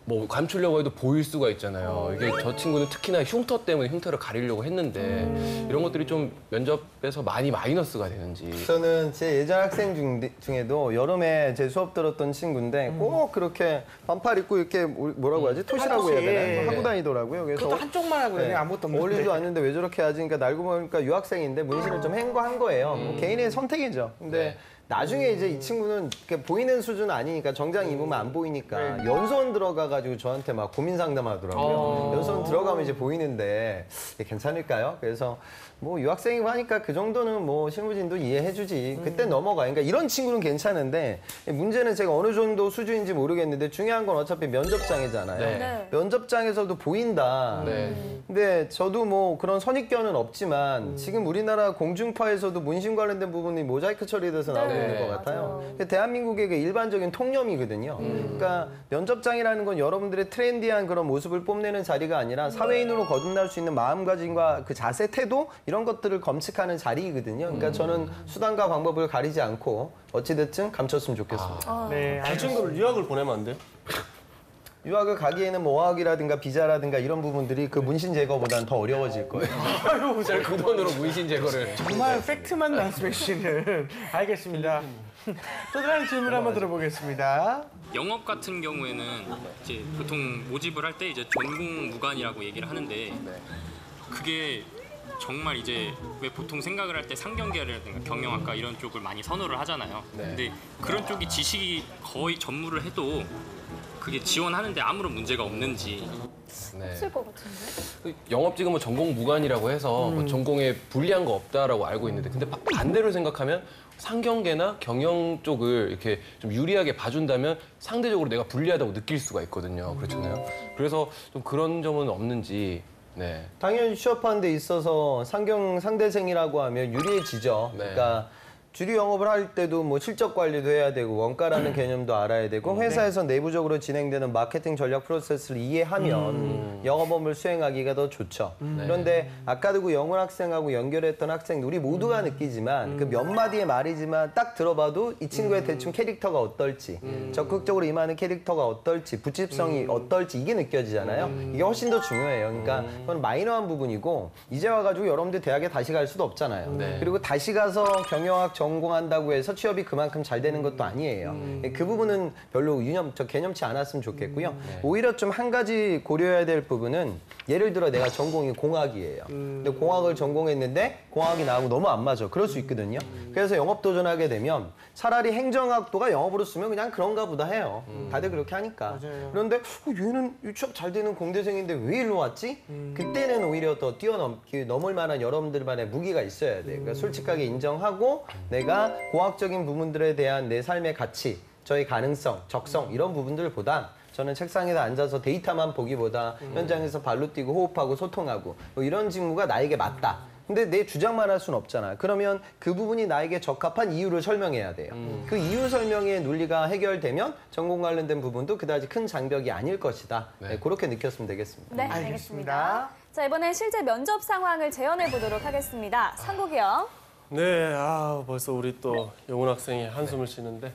뭐 감추려고 해도 보일 수가 있잖아요. 이게 저 친구는 특히나 흉터 때문에 흉터를 가리려고 했는데 이런 것들이 좀 면접에서 많이 마이너스가 되는지. 저는 제 예전 학생 중에도 여름에 제 수업 들었던 친구인데 꼭 그렇게 반팔 입고 이렇게 뭐라고 하지? 토시라고 해야 되나? 하고 다니더라고요. 그래서 그것도 한쪽만 하고 다니 아무것도 없는데. 어울리지도 않는데 왜 저렇게 하지? 그러니까 날고 보니까 유학생인데 문신을 좀 한 거예요. 뭐 개인의 선택이죠. 근데 나중에 이제 이 친구는 이렇게 보이는 수준은 아니니까 정장 입으면 안 보이니까 연수원 들어가가지고 저한테 막 고민 상담하더라고요. 연수원 들어가면 이제 보이는데 이게 괜찮을까요? 그래서 뭐 유학생이고 하니까 그 정도는 뭐 실무진도 이해해주지. 그때 넘어가. 그러니까 이런 친구는 괜찮은데 문제는 제가 어느 정도 수준인지 모르겠는데 중요한 건 어차피 면접장이잖아요. 네. 면접장에서도 보인다. 근데 저도 뭐 그런 선입견은 없지만 지금 우리나라 공중파에서도 문신 관련된 부분이 모자이크 처리돼서 나오고 있는 것 같아요. 대한민국의 그 일반적인 통념이거든요. 그러니까 면접장이라는 건 여러분들의 트렌디한 그런 모습을 뽐내는 자리가 아니라 사회인으로 거듭날 수 있는 마음가짐과 그 자세, 태도 이런 것들을 검측하는 자리이거든요. 그러니까 저는 수단과 방법을 가리지 않고 어찌됐든 감췄으면 좋겠습니다. 네, 그 친구를 유학을 보내면 안 돼요? 유학을 가기에는 뭐 어학이라든가 비자라든가 이런 부분들이 그 문신 제거보다는 더 어려워질 거예요. 그 돈으로 문신 제거를. 정말 팩트만 말씀해주시는. 알겠습니다. 또 다른 질문 한번 들어보겠습니다. 영업 같은 경우에는 이제 보통 모집을 할 때 이제 전공 무관이라고 얘기를 하는데 그게 정말 이제 왜 보통 생각을 할 때 상경계라든가 경영학과 이런 쪽을 많이 선호를 하잖아요. 근데 그런 쪽이 지식이 거의 전무를 해도 그게 지원하는데 아무런 문제가 없는지. 없을 것 같은데? 영업 지금 뭐 전공 무관이라고 해서 뭐 전공에 불리한 거 없다라고 알고 있는데 근데 반대로 생각하면 상경계나 경영 쪽을 이렇게 좀 유리하게 봐준다면 상대적으로 내가 불리하다고 느낄 수가 있거든요. 그렇잖아요. 그래서 좀 그런 점은 없는지. 네. 당연히 취업하는 데 있어서 상경 상대생이라고 하면 유리해지죠. 그러니까 주류 영업을 할 때도 뭐 실적 관리도 해야 되고 원가라는 개념도 알아야 되고 회사에서 내부적으로 진행되는 마케팅 전략 프로세스를 이해하면 영업 업무를 수행하기가 더 좋죠. 그런데 아까도 그 영훈 학생하고 연결했던 학생 우리 모두가 느끼지만 그 몇 마디의 말이지만 딱 들어봐도 이 친구의 대충 캐릭터가 어떨지 적극적으로 임하는 캐릭터가 어떨지 부집성이 어떨지 이게 느껴지잖아요. 이게 훨씬 더 중요해요. 그러니까 그건 마이너한 부분이고 이제 와가지고 여러분들 대학에 다시 갈 수도 없잖아요. 그리고 다시 가서 경영학 전공한다고 해서 취업이 그만큼 잘 되는 것도 아니에요. 그 부분은 별로 개념치 않았으면 좋겠고요. 오히려 좀 한 가지 고려해야 될 부분은 예를 들어 내가 전공이 공학이에요. 근데 공학을 전공했는데 공학이 나하고 너무 안 맞아. 그럴 수 있거든요. 그래서 영업 도전하게 되면 차라리 행정학도가 영업으로 쓰면 그냥 그런가 보다 해요. 다들 그렇게 하니까. 그런데 얘는 취업 잘 되는 공대생인데 왜 일로 왔지? 그때는 오히려 더 넘을 만한 여러분들만의 무기가 있어야 돼. 그러니까 솔직하게 인정하고 내가 공학적인 부분들에 대한 내 삶의 가치, 저의 가능성, 적성 이런 부분들보다 저는 책상에다 앉아서 데이터만 보기보다 현장에서 발로 뛰고 호흡하고 소통하고 뭐 이런 직무가 나에게 맞다. 근데 내 주장만 할 수는 없잖아. 그러면 그 부분이 나에게 적합한 이유를 설명해야 돼요. 그 이유 설명의 논리가 해결되면 전공 관련된 부분도 그다지 큰 장벽이 아닐 것이다. 네, 그렇게 느꼈으면 되겠습니다. 네, 알겠습니다. 자, 이번엔 실제 면접 상황을 재현해 보도록 하겠습니다. 상국이 형. 네, 벌써 우리 또 영훈 학생이 한숨을 쉬는데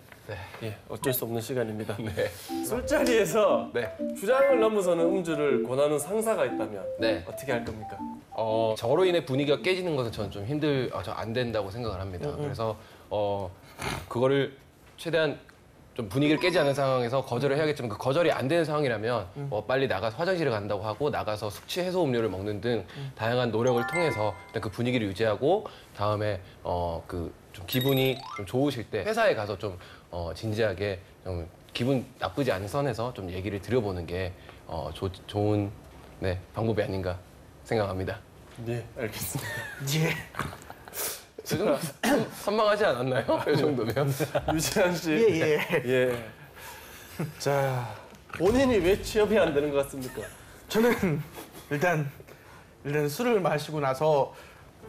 예, 어쩔 수 없는 시간입니다. 술자리에서 주장을 넘어서는 음주를 권하는 상사가 있다면 어떻게 할 겁니까? 저로 인해 분위기가 깨지는 것은 저는 좀 안 된다고 생각을 합니다. 그래서 그거를 최대한 좀 분위기를 깨지 않는 상황에서 거절을 해야겠지만 그 거절이 안 되는 상황이라면 빨리 나가서 화장실에 간다고 하고 나가서 숙취 해소 음료를 먹는 등 다양한 노력을 통해서 일단 그 분위기를 유지하고 다음에 좀 기분이 좀 좋으실 때 회사에 가서 좀 진지하게 좀 기분 나쁘지 않은 선에서 좀 얘기를 드려보는 게 좋은 방법이 아닌가 생각합니다. 네, 알겠습니다. 선망하지 않았나요? 이 정도면. 유지한 씨. 예. 예. 자, 본인이 왜 취업이 안 되는 것 같습니까? 저는 일단 술을 마시고 나서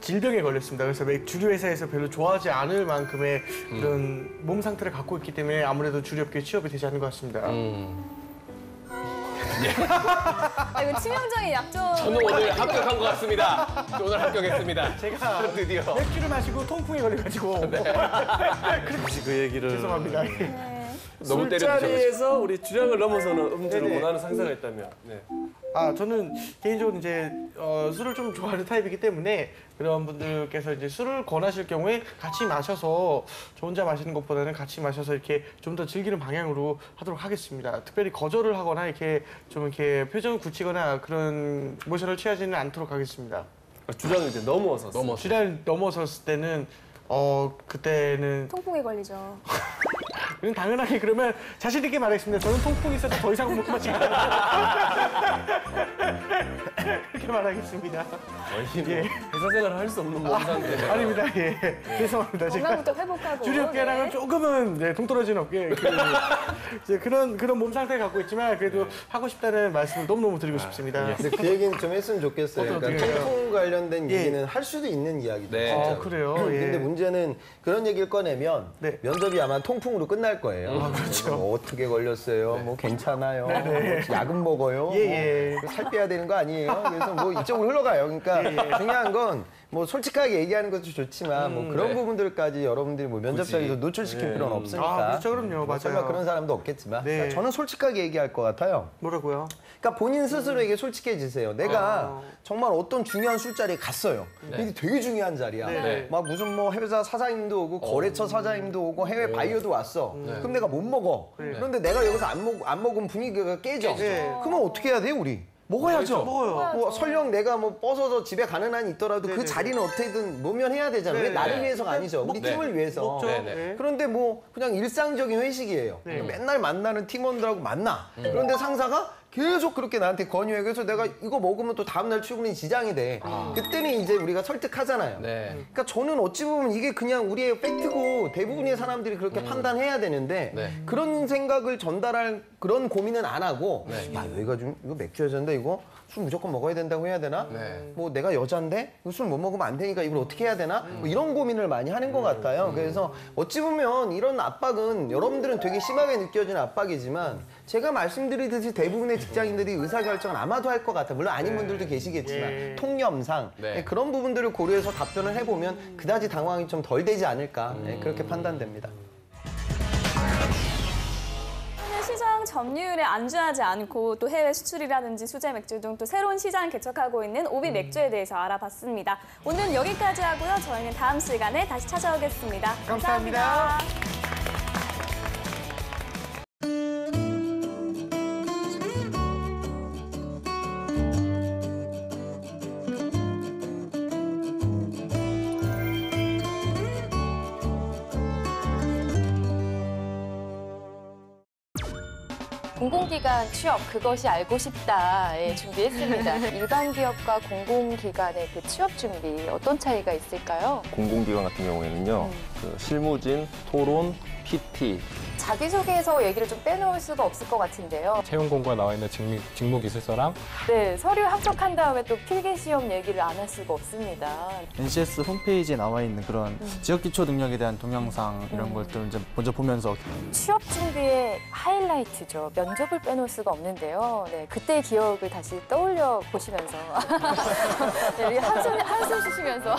질병에 걸렸습니다. 그래서 주류 회사에서 별로 좋아하지 않을 만큼의 그런 몸 상태를 갖고 있기 때문에 아무래도 주류업계에 취업이 되지 않는 것 같습니다. 이거 치명적인 약점. 저는 오늘 합격한 것 같습니다. 오늘 합격했습니다. 제가 드디어. 맥주를 마시고 통풍에 걸려가지고 혹시 그 얘기를 죄송합니다. 너무 술자리에서 우리 주량을 넘어서는 음주를 네네. 원하는 상사가 있다면. 네. 저는 개인적으로 이제 술을 좀 좋아하는 타입이기 때문에 그런 분들께서 이제 술을 권하실 경우에 같이 마셔서 저 혼자 마시는 것보다는 같이 마셔서 이렇게 좀 더 즐기는 방향으로 하도록 하겠습니다. 특별히 거절을 하거나 이렇게 좀 이렇게 표정을 굳히거나 그런 모션을 취하지는 않도록 하겠습니다. 주량을 이제 넘어서. 주량을 넘어섰을 때는 그때는 통풍에 걸리죠. 그냥 당연하게 그러면 자신 있게 말하겠습니다. 저는 통풍이 있어서 더 이상 못 마시겠다. 그렇게 말하겠습니다. 예. 회사 생활을 할 수 없는 몸 상태. 아닙니다. 예. 죄송합니다. 제가 건강부터 회복하고. 주류업계랑은 네. 조금은 동떨어진 업계 이제 그런 몸 상태를 갖고 있지만 그래도 하고 싶다는 말씀을 너무너무 드리고 싶습니다. 근데 그 얘기는 좀 했으면 좋겠어요. 어떻게 그러니까 해요? 통풍 관련된 예. 얘기는 할 수도 있는 이야기죠. 네. 진짜로. 그래요? 예. 근데 문제는 그런 얘기를 꺼내면 네. 면접이 아마 통풍으로 끝날 거예요. 그렇죠. 뭐 어떻게 걸렸어요? 뭐 괜찮아요? 뭐 약은 먹어요? 예. 뭐 살 빼야 되는 거 아니에요? 그래서 뭐 이쪽으로 흘러가요. 그러니까 중요한 건 뭐 솔직하게 얘기하는 것도 좋지만 뭐 그런 부분들까지 여러분들이 뭐 면접장에서 노출시킬 필요는 없으니까. 그렇죠. 그럼요. 뭐 설마 맞아요. 그런 사람도 없겠지만 네. 저는 솔직하게 얘기할 것 같아요. 뭐라고요? 그러니까 본인 스스로에게 솔직해지세요. 내가 정말 어떤 중요한 술자리에 갔어요. 이게 되게 중요한 자리야. 네. 막 무슨 뭐 회사 사장님도 오고 거래처 사장님도 오고 해외 바이어도 왔어. 그럼 내가 못 먹어. 그런데 내가 여기서 안 먹으면 분위기가 깨져. 그러면 어떻게 해야 돼요, 우리? 먹어야죠. 먹어요. 뭐 설령 내가 뭐 뻗어서 집에 가는 한이 있더라도 그 자리는 어떻게든 모면해야 되잖아요. 왜 나를 위해서가 아니죠. 우리 팀을 위해서. 먹죠. 네. 그런데 뭐 그냥 일상적인 회식이에요. 맨날 만나는 팀원들하고 만나. 그런데 상사가 계속 그렇게 나한테 권유해. 그래서 내가 이거 먹으면 또 다음날 출근이 지장이 돼. 그때는 이제 우리가 설득하잖아요. 네. 그러니까 저는 어찌 보면 이게 그냥 우리의 팩트고 대부분의 사람들이 그렇게 판단해야 되는데 그런 생각을 전달할 그런 고민은 안 하고 야, 여기가 좀 이거 맥주 여잔데 이거 술 무조건 먹어야 된다고 해야 되나? 뭐 내가 여잔데 술 못 먹으면 안 되니까 이걸 어떻게 해야 되나? 뭐 이런 고민을 많이 하는 것 같아요. 그래서 어찌 보면 이런 압박은 여러분들은 되게 심하게 느껴지는 압박이지만 제가 말씀드리듯이 대부분의 직장인들이 의사결정은 아마도 할 것 같아요. 물론 아닌 분들도 계시겠지만 통념상 그런 부분들을 고려해서 답변을 해보면 그다지 당황이 좀 덜 되지 않을까 그렇게 판단됩니다. 시장 점유율에 안주하지 않고 또 해외 수출이라든지 수제 맥주 등 또 새로운 시장 개척하고 있는 오비 맥주에 대해서 알아봤습니다. 오늘은 여기까지 하고요. 저희는 다음 시간에 다시 찾아오겠습니다. 감사합니다. 공공기관 취업 그것이 알고 싶다 준비했습니다. 일반 기업과 공공기관의 그 취업 준비 어떤 차이가 있을까요? 공공기관 같은 경우에는요, 그 실무진, 토론, PT. 자기소개서 얘기를 좀 빼놓을 수가 없을 것 같은데요. 채용 공고에 나와 있는 직무기술서랑 네, 서류 합격한 다음에 또 필기시험 얘기를 안 할 수가 없습니다. NCS 홈페이지에 나와 있는 그런 지역기초 능력에 대한 동영상 이런 것들 이제 먼저 보면서 취업 준비의 하이라이트죠. 면접을 빼놓을 수가 없는데요. 네, 그때의 기억을 다시 떠올려 보시면서 네, 한숨 쉬시면서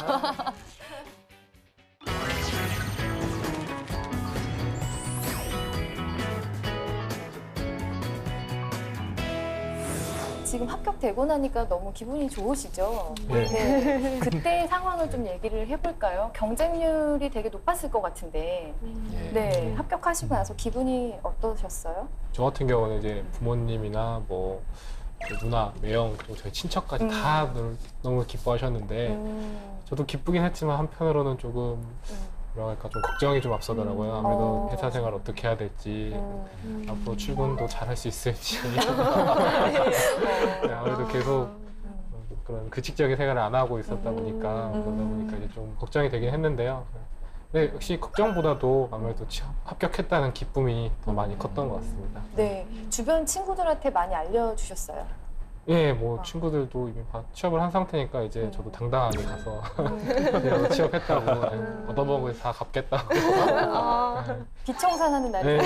지금 합격되고 나니까 너무 기분이 좋으시죠? 네. 그때의 상황을 좀 얘기를 해볼까요? 경쟁률이 되게 높았을 것 같은데 네, 합격하시고 나서 기분이 어떠셨어요? 저 같은 경우는 이제 부모님이나 뭐 누나, 매형 그리고 저희 친척까지 다 너무 기뻐하셨는데 저도 기쁘긴 했지만 한편으로는 조금 뭐랄까 좀 걱정이 좀 앞서더라고요. 아무래도 회사 생활 어떻게 해야 될지 앞으로 출근도 잘 할 수 있을지 네, 아무래도 계속 그런 규칙적인 생활을 안 하고 있었다 보니까 그러다 보니까 이제 좀 걱정이 되긴 했는데요. 근데 역시 걱정보다도 아무래도 취업 합격했다는 기쁨이 더 많이 컸던 것 같습니다. 네, 주변 친구들한테 많이 알려주셨어요? 예, 뭐 친구들도 이미 취업을 한 상태니까 이제 저도 당당하게 가서 그냥 취업했다고 얻어먹은 거 다 갚겠다고. 비청산하는 날에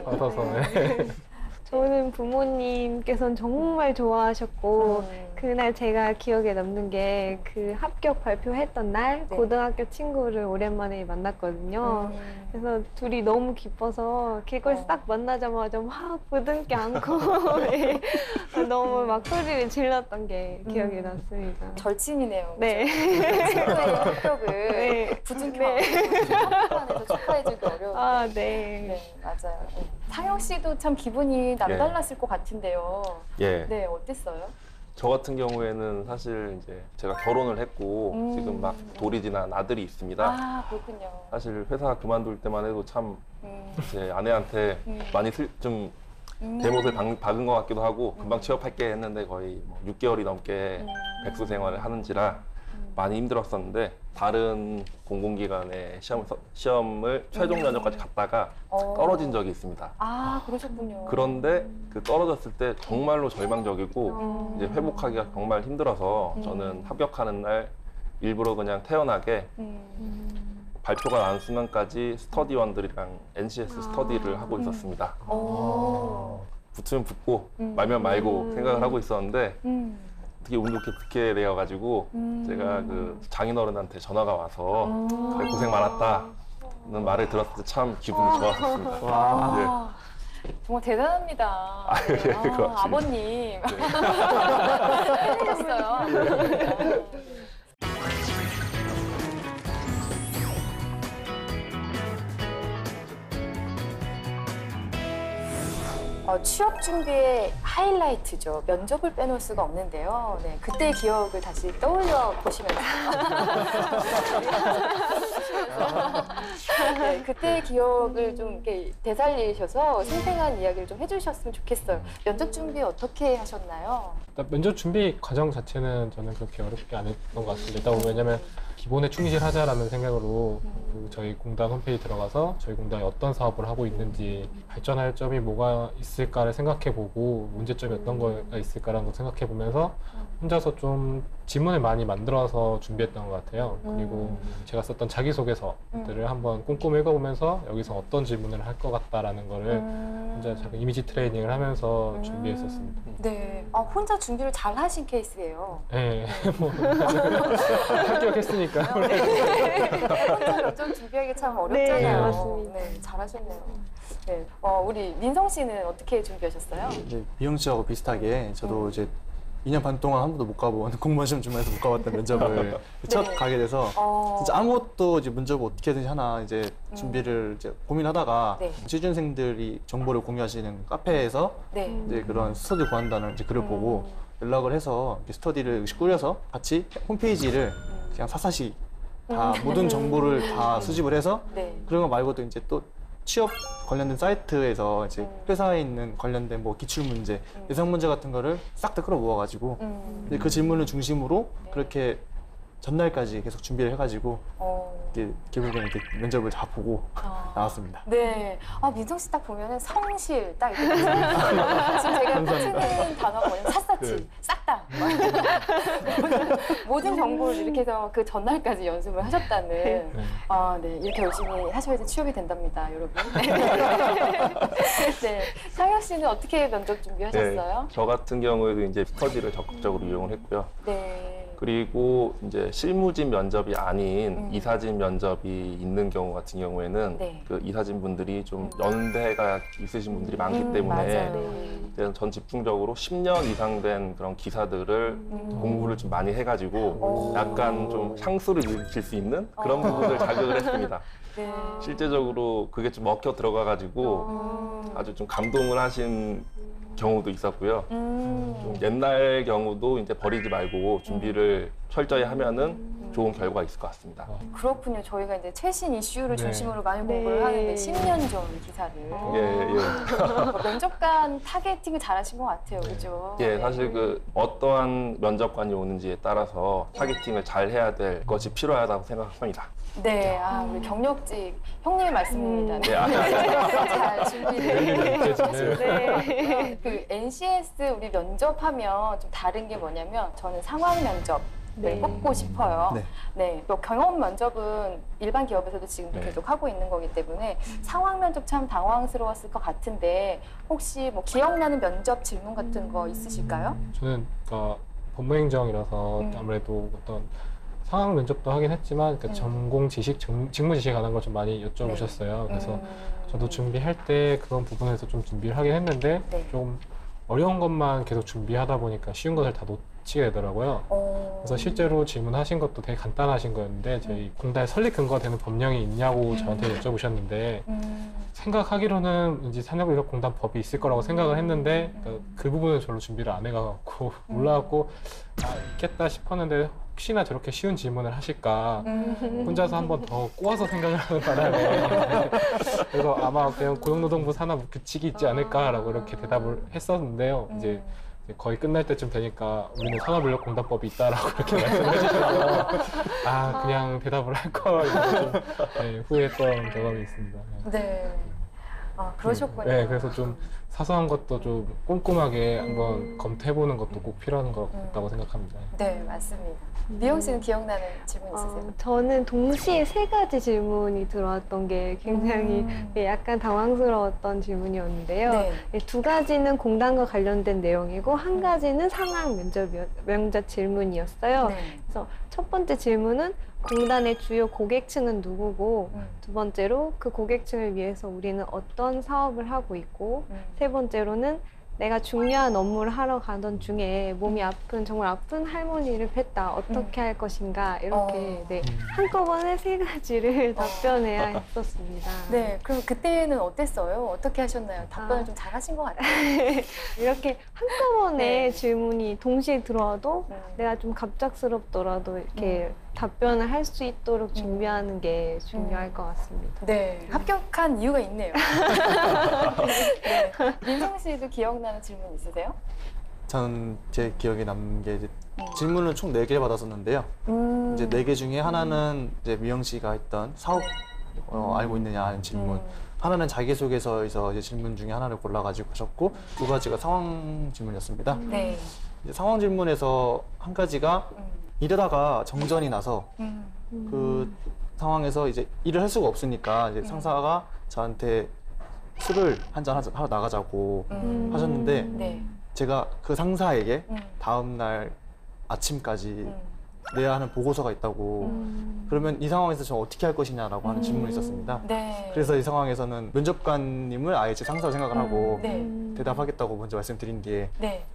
받아서. 네. 저는 부모님께서는 정말 좋아하셨고 그날 제가 기억에 남는 게 그 합격 발표했던 날 고등학교 친구를 오랜만에 만났거든요. 그래서 둘이 너무 기뻐서 길거리에서 딱 만나자마자 막 부둥켜 안고 너무 막 소리를 질렀던 게 기억이 났습니다. 절친이네요. 네. 친구의 합격을 부둥켜 안고 한편에서 축하해주기 어려운데. 아, 네. 네, 맞아요. 상혁 씨도 참 기분이 남달랐을 것 같은데요. 예. 네, 어땠어요? 저 같은 경우에는 사실 이제 제가 결혼을 했고 지금 막 돌이 지난 아들이 있습니다. 아, 그렇군요. 사실 회사 그만둘 때만 해도 참 제 아내한테 많이 좀 대못을 박은 것 같기도 하고 금방 취업할게 했는데 거의 뭐 6개월이 넘게 백수 생활을 하는지라 많이 힘들었었는데 다른 공공기관의 시험을 최종 면접까지 갔다가 떨어진 적이 있습니다. 아, 그러셨군요. 그런데 그 떨어졌을 때 정말로 절망적이고 이제 회복하기가 정말 힘들어서 저는 합격하는 날 일부러 그냥 태연하게 발표가 나는 순간까지 스터디원들이랑 NCS 스터디를 하고 있었습니다. 붙으면 붙고 말면 말고 생각을 하고 있었는데 어떻게 운 좋게 붙게 되어가지고 제가 그 장인어른한테 전화가 와서 그래, 고생 많았다는 말을 들었을 때 참 기분이 좋았었습니다. 와, 정말 대단합니다. 예, 고맙습니다. 아버님. 팬이셨어요. 취업 준비의 하이라이트죠. 면접을 빼놓을 수가 없는데요. 네, 그때의 기억을 다시 떠올려 보시면서 네, 그때의 기억을 좀 이렇게 되살리셔서 생생한 이야기를 좀 해주셨으면 좋겠어요. 면접 준비 어떻게 하셨나요? 면접 준비 과정 자체는 저는 그렇게 어렵게 안 했던 것 같습니다. 일단 왜냐면 기본에 충실하자라는 생각으로 그 저희 공단 홈페이지 들어가서 저희 공단이 어떤 사업을 하고 있는지 발전할 점이 뭐가 있을까를 생각해보고 문제점이 어떤 거가 있을까라는 걸 생각해보면서 혼자서 좀 지문을 많이 만들어서 준비했던 것 같아요. 그리고 제가 썼던 자기소개서들을 한번 꼼꼼히 읽어보면서 여기서 어떤 질문을 할 것 같다라는 거를 혼자 작은 이미지 트레이닝을 하면서 준비했었습니다. 네, 혼자 준비를 잘 하신 케이스예요. 네, 뭐 합격했으니까. 혼자 면접 준비하기 참 어렵잖아요. 네, 맞습니다. 네, 잘하셨네요. 네, 우리 민성 씨는 어떻게 준비하셨어요? 이제 미영 씨하고 비슷하게 저도 이제 2년 반 동안 한 번도 못 가본 공무원 시험 준비해서 못 가봤던 면접을 첫 가게 돼서 진짜 아무것도 이제 면접을 어떻게든지 하나 이제 준비를 이제 고민하다가 취준생들이 정보를 공유하시는 카페에서 이제 그런 스터디 구한다는 이제 글을 보고 연락을 해서 스터디를 꾸려서 같이 홈페이지를 그냥 사사시 다 모든 정보를 다 수집을 해서 그런 거 말고도 이제 또 취업 관련된 사이트에서 이제 회사에 있는 관련된 뭐 기출 문제, 예상 문제 같은 거를 싹 다 끌어 모아가지고 그 질문을 중심으로 그렇게 전날까지 계속 준비를 해가지고 이게 결국에는 이렇게 면접을 다 보고 나왔습니다. 네, 민성 씨 딱 보면은 성실 딱 이렇게 지금 제가 꽂히는 단어가 뭐냐면 샅샅이 싹 다 모든 정보를 이렇게 해서 그 전날까지 연습을 하셨다는 네, 이렇게 열심히 하셔야지 취업이 된답니다, 여러분. 네, 상혁 씨는 어떻게 면접 준비하셨어요? 네, 저 같은 경우에도 이제 스터디를 적극적으로 이용을 했고요. 네. 그리고 이제 실무진 면접이 아닌 이사진 면접이 있는 경우 같은 경우에는 그 이사진 분들이 좀 연대가 있으신 분들이 많기 때문에 이제 전 집중적으로 10년 이상 된 그런 기사들을 공부를 좀 많이 해가지고 약간 좀 향수를 일으킬 수 있는 그런 부분을 자극을 했습니다. 실제적으로 그게 좀 먹혀 들어가가지고 아주 좀 감동을 하신 경우도 있었고요. 좀 옛날 경우도 이제 버리지 말고 준비를 철저히 하면은 좋은 결과가 있을 것 같습니다. 그렇군요. 저희가 이제 최신 이슈를 네. 중심으로 많이 공부를 하는데 10년 전 기사를. 면접관 타겟팅을 잘하신 것 같아요, 그죠? 예, 사실 그 어떠한 면접관이 오는지에 따라서 타겟팅을 잘 해야 될 것이 필요하다고 생각합니다. 네, 우리 경력직 형님의 말씀입니다. 잘 준비를. 네. 그 NCS 우리 면접하면 좀 다른 게 뭐냐면 저는 상황 면접. 네, 뽑고 싶어요. 네. 또 경험 면접은 일반 기업에서도 지금 계속 하고 있는 거기 때문에 상황 면접 참 당황스러웠을 것 같은데 혹시 뭐 기억나는 면접 질문 같은 거 있으실까요? 저는 법무행정이라서 아무래도 어떤 상황 면접도 하긴 했지만 전공 지식, 직무 지식에 관한 걸 좀 많이 여쭤보셨어요. 그래서 저도 준비할 때 그런 부분에서 좀 준비를 하긴 했는데 좀 어려운 것만 계속 준비하다 보니까 쉬운 것을 다 놓치게 되더라고요. 그래서 실제로 질문하신 것도 되게 간단하신 거였는데 저희 공단에 설립 근거가 되는 법령이 있냐고 저한테 여쭤보셨는데 생각하기로는 왠지 산업인력공단 법이 있을 거라고 생각을 했는데 그 부분을 별로 준비를 안 해가지고 몰라갖고 있겠다 싶었는데 혹시나 저렇게 쉬운 질문을 하실까 혼자서 한 번 더 꼬아서 생각을 하는 바람에 그래서 아마 그냥 고용노동부 산업 규칙이 있지 않을까라고 이렇게 대답을 했었는데요. 이제 거의 끝날 때쯤 되니까 우리는 산업인력공단법이 있다라고 이렇게 말씀해 주셔서 그냥 대답을 할 걸 좀 후회했던 경험이 있습니다. 네. 그러셨군요. 네, 그래서 좀 사소한 것도 좀 꼼꼼하게 한번 검토해보는 것도 꼭 필요한 것 같다고 생각합니다. 네, 맞습니다. 미영 씨는 기억나는 질문 있으세요? 저는 동시에 3가지 질문이 들어왔던 게 굉장히 약간 당황스러웠던 질문이었는데요. 2가지는 공단과 관련된 내용이고 1가지는 상황 면접 질문이었어요. 그래서 첫 번째 질문은 공단의 주요 고객층은 누구고 2번째로 그 고객층을 위해서 우리는 어떤 사업을 하고 있고 3번째로는 내가 중요한 업무를 하러 가던 중에 몸이 아픈 정말 아픈 할머니를 뵀다 어떻게 할 것인가 이렇게 한꺼번에 3가지를 답변해야 했었습니다. 네, 그럼 그때는 어땠어요? 어떻게 하셨나요? 답변을 좀 잘하신 것 같아요. 이렇게 한꺼번에 질문이 동시에 들어와도 내가 좀 갑작스럽더라도 이렇게 답변을 할 수 있도록 준비하는 게 중요할 것 같습니다. 네, 합격한 이유가 있네요. 민성 씨도 기억나는 질문 있으세요? 저는 제 기억에 남는 게 이제 질문을 총 4개를 받았었는데요. 이제 4개 중에 하나는 이제 미영 씨가 했던 사업 알고 있느냐 하는 질문. 하나는 자기소개서에서 이제 질문 중에 하나를 골라가지고 하셨고 2가지가 상황 질문이었습니다. 이제 상황 질문에서 한 가지가 일하다가 정전이 나서 그 상황에서 이제 일을 할 수가 없으니까 이제 상사가 저한테 술을 한잔 하러 나가자고 하셨는데 제가 그 상사에게 다음날 아침까지 내야 하는 보고서가 있다고 그러면 이 상황에서 저 어떻게 할 것이냐라고 하는 질문이 있었습니다. 그래서 이 상황에서는 면접관님을 아예 제 상사로 생각을 하고 대답하겠다고 먼저 말씀드린 뒤에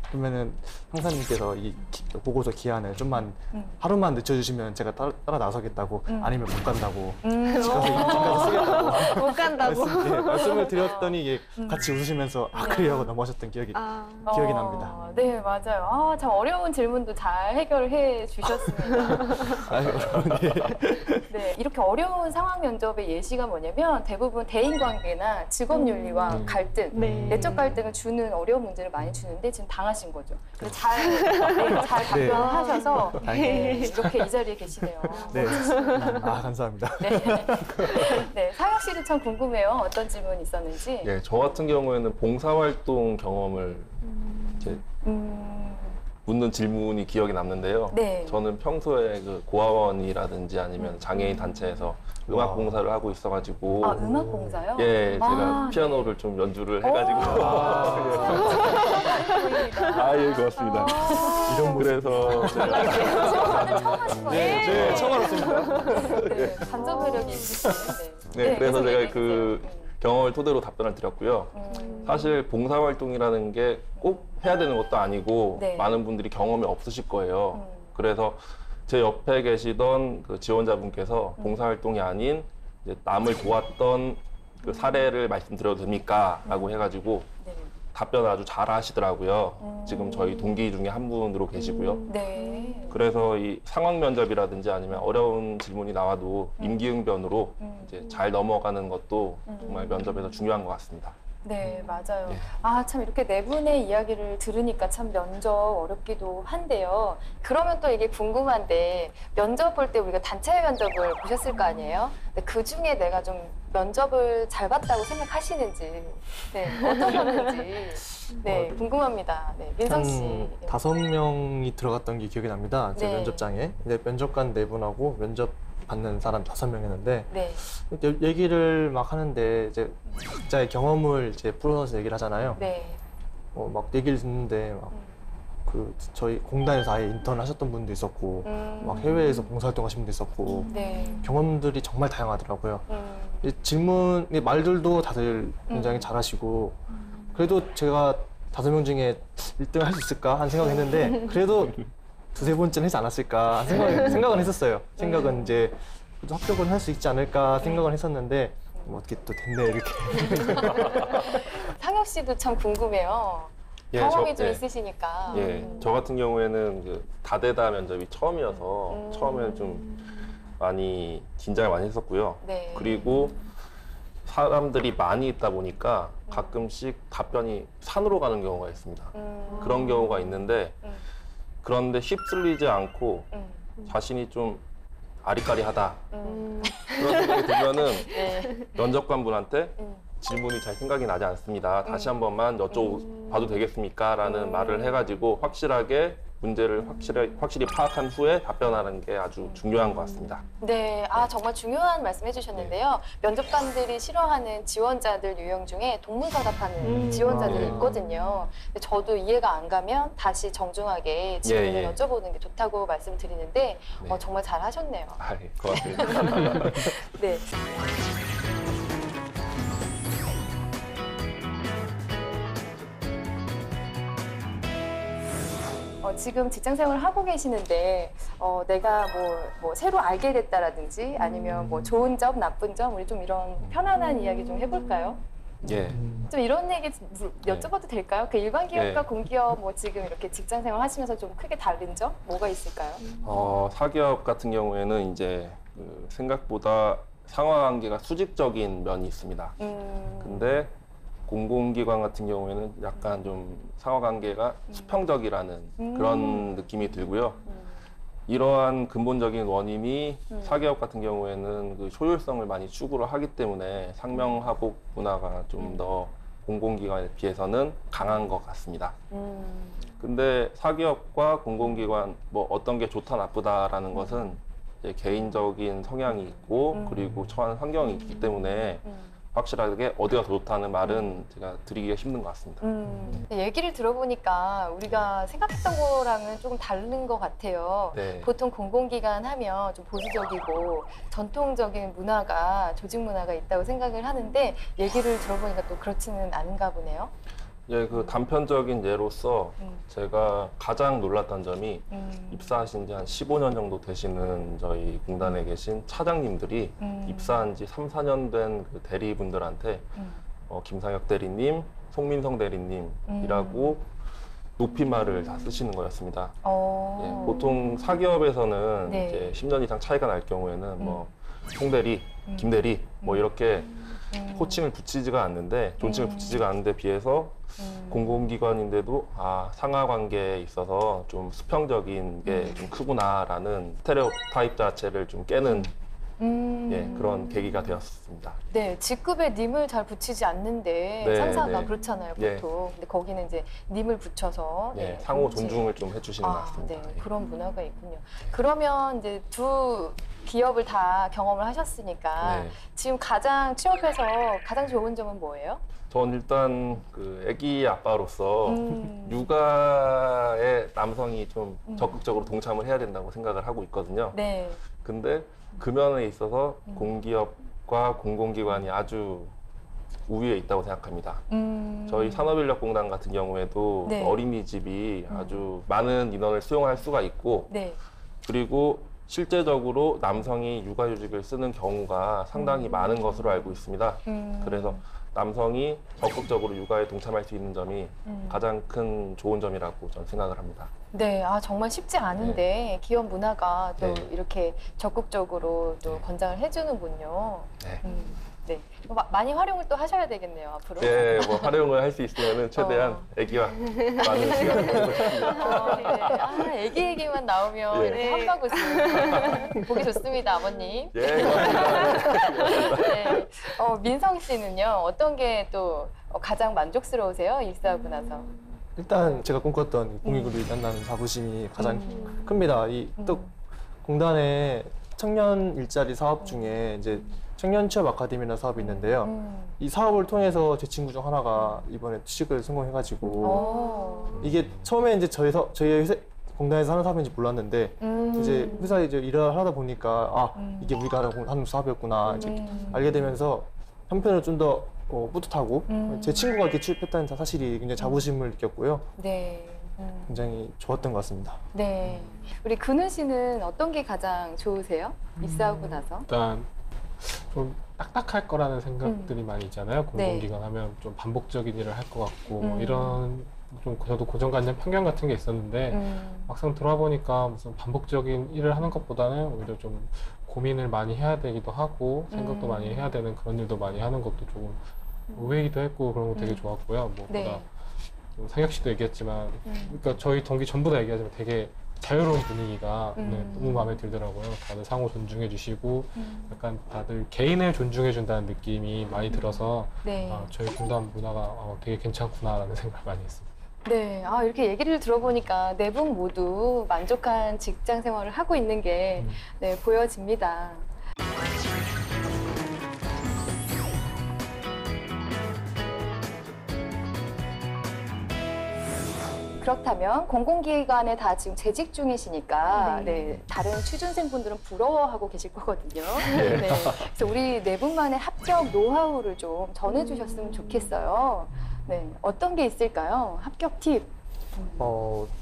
그러면은 상사님께서 이 보고서 기한을 좀만 하루만 늦춰주시면 제가 따라 나서겠다고 아니면 못 간다고 집 가서 쓰겠다고 못 간다고 말씀을 드렸더니 이게 같이 웃으시면서 그래요 하고 넘어가셨던 기억이 납니다. 네, 맞아요. 참 어려운 질문도 잘 해결해 주셨습니다. 네, 이렇게 어려운 상황 면접의 예시가 뭐냐면 대부분 대인관계나 직업윤리와 갈등, 내적 갈등을 주는 어려운 문제를 많이 주는데 지금 당하신 거죠. 그래서 잘 답변하셔서 이렇게 이 자리에 계시네요. 네, 감사합니다. 네, 상혁 씨도 참 궁금해요. 어떤 질문이 있었는지. 네, 저 같은 경우에는 봉사활동 경험을 이제 묻는 질문이 기억에 남는데요. 저는 평소에 그 고아원이라든지 아니면 장애인 단체에서 음악 봉사를 하고 있어가지고 음악 봉사요? 예, 제가 피아노를 좀 연주를 해가지고 예, 고맙습니다. 이런 그래서 네, 처음 알았습니다. 반전 매력이 있으시네. 네, 그래서 제가 그 경험을 토대로 답변을 드렸고요. 사실 봉사활동이라는 게 꼭 해야 되는 것도 아니고 많은 분들이 경험이 없으실 거예요. 그래서 제 옆에 계시던 그 지원자분께서 봉사활동이 아닌 이제 남을 도왔던 그 사례를 말씀드려도 됩니까? 라고 해가지고 답변을 아주 잘 하시더라고요. 지금 저희 동기 중에 한 분으로 계시고요. 네. 그래서 이 상황 면접이라든지 아니면 어려운 질문이 나와도 임기응변으로 이제 잘 넘어가는 것도 정말 면접에서 중요한 것 같습니다. 네, 맞아요. 예. 아, 참 이렇게 네 분의 이야기를 들으니까 참 면접 어렵기도 한데요. 그러면 또 이게 궁금한데 면접 볼 때 우리가 단체 면접을 보셨을 거 아니에요? 근데 그 중에 내가 좀 면접을 잘 봤다고 생각하시는지, 네, 어떠셨는지, 네, 궁금합니다. 네, 민성 씨. 한 5명이 들어갔던 게 기억이 납니다. 제 네. 면접장에. 근데 면접관 4분하고 면접 받는 사람 5명이었는데 네. 얘기를 막 하는데 이제 각자의 경험을 이제 풀어서 얘기를 하잖아요. 네. 막 얘기를 듣는데 막 그 저희 공단에서 아예 인턴 하셨던 분도 있었고 막 해외에서 봉사활동 하신 분도 있었고 네. 경험들이 정말 다양하더라고요. 이 질문, 이 말들도 다들 굉장히 잘하시고 그래도 제가 5명 중에 1등 할 수 있을까 하는 생각을 했는데 그래도 2-3번째는 하지 않았을까 생각은 했었어요. 생각은 이제 그래도 합격은 할 수 있지 않을까 생각을 했었는데 뭐 어떻게 또 됐네 이렇게. 상혁 씨도 참 궁금해요. 예, 경험이 좀 예. 있으시니까. 예, 저 같은 경우에는 그 다대다 면접이 처음이어서 처음에는 좀 많이 긴장을 많이 했었고요. 네. 그리고 사람들이 많이 있다 보니까 가끔씩 답변이 산으로 가는 경우가 있습니다. 그런 경우가 있는데 그런데 휩쓸리지 않고 자신이 좀 아리까리하다 그런 생각이 들면은 네. 면접관분한테 질문이 잘 생각이 나지 않습니다. 다시 한 번만 여쭤봐도 되겠습니까? 라는 말을 해가지고 확실하게 문제를 확실히 파악한 후에 답변하는 게 아주 중요한 것 같습니다. 네, 아 정말 중요한 말씀 해주셨는데요. 면접관들이 싫어하는 지원자들 유형 중에 동문서답하는 지원자들이 있거든요. 근데 저도 이해가 안 가면 다시 정중하게 질문을 예, 예. 여쭤보는 게 좋다고 말씀드리는데 정말 잘 하셨네요. 아, 예, 고맙습니다. 네. 지금 직장 생활을 하고 계시는데 내가 뭐 새로 알게 됐다라든지 아니면 뭐 좋은 점, 나쁜 점 우리 좀 이런 편안한 이야기 좀 해볼까요? 예. 좀 이런 얘기 여쭤봐도 될까요? 그 일반 기업과 네. 공기업 뭐 지금 이렇게 직장 생활 하시면서 좀 크게 다른 점 뭐가 있을까요? 사기업 같은 경우에는 이제 그 생각보다 상하관계가 수직적인 면이 있습니다. 근데 공공기관 같은 경우에는 약간 좀 상하관계가 수평적이라는 그런 느낌이 들고요. 이러한 근본적인 원인이 사기업 같은 경우에는 그 효율성을 많이 추구를 하기 때문에 상명하복 문화가 좀 더 공공기관에 비해서는 강한 것 같습니다. 근데 사기업과 공공기관 뭐 어떤 게 좋다 나쁘다라는 것은 이제 개인적인 성향이 있고 그리고 처한 환경이 있기 때문에 확실하게 어디가 더 좋다는 말은 제가 드리기가 힘든 것 같습니다. 얘기를 들어보니까 우리가 생각했던 거랑은 조금 다른 것 같아요. 네. 보통 공공기관 하면 좀 보수적이고 전통적인 문화가, 조직 문화가 있다고 생각을 하는데 얘기를 들어보니까 또 그렇지는 않은가 보네요. 예, 그 단편적인 예로서 제가 가장 놀랐던 점이 입사하신 지 한 15년 정도 되시는 저희 공단에 계신 차장님들이 입사한 지 3, 4년 된 그 대리분들한테 김상혁 대리님, 송민성 대리님이라고 높임말을 다 쓰시는 거였습니다. 예, 보통 사기업에서는 네. 이제 10년 이상 차이가 날 경우에는 뭐 송대리, 김대리 뭐 이렇게 호칭을 붙이지가 않는데 존칭을 붙이지가 않는데 비해서 공공기관인데도 상하 관계에 있어서 좀 수평적인 게 좀 크구나라는 스테레오타입 자체를 좀 깨는 예, 그런 계기가 되었습니다. 네, 직급에 님을 잘 붙이지 않는데 네, 상사가 네. 그렇잖아요, 예. 보통. 근데 거기는 이제 님을 붙여서 예, 네, 상호 그렇지. 존중을 좀 해주시는 것 같습니다. 네, 그런 문화가 있군요. 그러면 이제 두 기업을 다 경험을 하셨으니까 네. 지금 가장 취업해서 가장 좋은 점은 뭐예요? 전 일단 그 아기 아빠로서 육아에 남성이 좀 적극적으로 동참을 해야 된다고 생각을 하고 있거든요. 네. 근데 그 면에 있어서 공기업과 공공기관이 아주 우위에 있다고 생각합니다. 저희 산업인력공단 같은 경우에도 네. 어린이집이 아주 많은 인원을 수용할 수가 있고 네. 그리고 실제적으로 남성이 육아휴직을 쓰는 경우가 상당히 많은 것으로 알고 있습니다. 그래서 남성이 적극적으로 육아에 동참할 수 있는 점이 가장 큰 좋은 점이라고 저는 생각을 합니다. 네, 정말 쉽지 않은데 기업 문화가 또 네. 이렇게 적극적으로 또 권장을 해주는군요. 네. 네. 많이 활용을 또 하셔야 되겠네요, 앞으로. 네, 뭐 활용을 할 수 있으면 최대한 아기와 많은 시간을 보내고 싶습니다. 네. 애기 얘기만 나오면 예. 이렇게 한바구음 보기 좋습니다, 아버님. 예, 고맙습니다. 네. 민성 씨는요, 어떤 게 또 가장 만족스러우세요? 입사하고 나서? 일단 제가 꿈꿨던 공익으로 일한다는 자부심이 가장 큽니다. 또 공단의 청년 일자리 사업 중에 이제 청년 취업 아카데미라는 사업이 있는데요. 이 사업을 통해서 제 친구 중 하나가 이번에 취직을 성공해가지고 이게 처음에 이제 저희 회사 공단에서 하는 사업인지 몰랐는데 이제 회사에 이제 일을 하다 보니까 이게 우리가 하는 사업이었구나 이제 알게 되면서 한편으로 좀 더 뿌듯하고 제 친구가 이렇게 취업했다는 사실이 굉장히 자부심을 느꼈고요. 네. 굉장히 좋았던 것 같습니다. 네. 우리 근우 씨는 어떤 게 가장 좋으세요? 입사하고 나서? 일단 좀 딱딱할 거라는 생각들이 많이 있잖아요. 네. 공공기관 하면 좀 반복적인 일을 할 것 같고 뭐 이런 좀 저도 고정관념 편견 같은 게 있었는데 막상 들어와 보니까 무슨 반복적인 일을 하는 것보다는 오히려 좀 고민을 많이 해야 되기도 하고 생각도 많이 해야 되는 그런 일도 많이 하는 것도 조금 의외이기도 했고 그런 거 되게 좋았고요. 무엇보다 네. 상혁 씨도 얘기했지만 그러니까 저희 동기 전부 다 얘기하지만 되게 자유로운 분위기가 너무 마음에 들더라고요. 다들 상호 존중해 주시고 약간 다들 개인을 존중해 준다는 느낌이 많이 들어서 네. 저희 공단 문화가 되게 괜찮구나라는 생각을 많이 했습니다. 네, 이렇게 얘기를 들어보니까 네 분 모두 만족한 직장 생활을 하고 있는 게 네, 보여집니다. 그렇다면 공공기관에 다 지금 재직 중이시니까 네, 다른 취준생분들은 부러워하고 계실 거거든요. 네. 그래서 우리 네 분만의 합격 노하우를 좀 전해주셨으면 좋겠어요. 네, 어떤 게 있을까요? 합격 팁.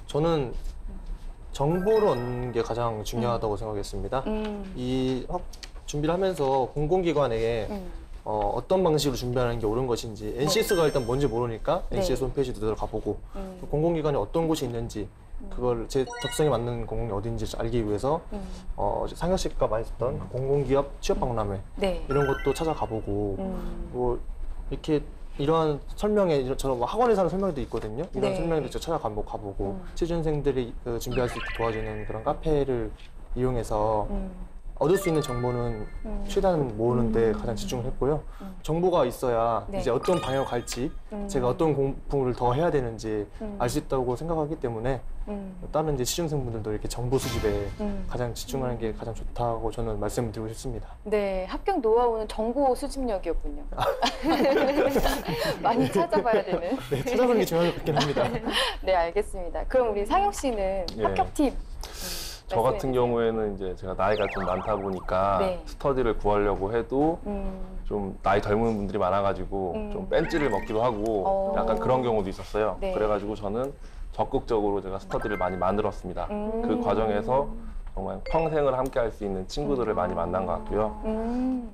저는 정보를 얻는 게 가장 중요하다고 생각했습니다. 준비를 하면서 공공기관에 어떤 방식으로 준비하는 게 옳은 것인지 NCS가 일단 뭔지 모르니까 NCS 홈페이지도 들어가 보고 또 공공기관에 어떤 곳이 있는지 그걸 제 적성에 맞는 공공이 어딘지 알기 위해서 상혁 씨가 많이 썼던 공공기업 취업박람회 이런 것도 찾아가 보고 뭐 이렇게 이러한 설명에 저는 학원에서 하는 설명도 있거든요. 이런 설명도 제가 가보고 취준생들이 준비할 수 있게 도와주는 그런 카페를 이용해서 얻을 수 있는 정보는 최대한 모으는데 가장 집중을 했고요. 정보가 있어야 이제 어떤 방향으로 갈지 제가 어떤 공부를 더 해야 되는지 알 수 있다고 생각하기 때문에 다른 이제 취준생분들도 이렇게 정보 수집에 가장 집중하는 게 가장 좋다고 저는 말씀드리고 싶습니다. 네, 합격 노하우는 정보 수집력이었군요. 많이 찾아봐야 되는. 네, 찾아보는 게 중요할 것 같긴 합니다. 네, 알겠습니다. 그럼 우리 상혁 씨는 합격 팁. 저 같은 경우에는 이제 제가 나이가 좀 많다 보니까 스터디를 구하려고 해도 좀 나이 젊은 분들이 많아가지고 좀 뺀찌를 먹기도 하고 약간 그런 경우도 있었어요. 그래가지고 저는 적극적으로 제가 스터디를 많이 만들었습니다. 그 과정에서 정말 평생을 함께 할 수 있는 친구들을 많이 만난 것 같고요.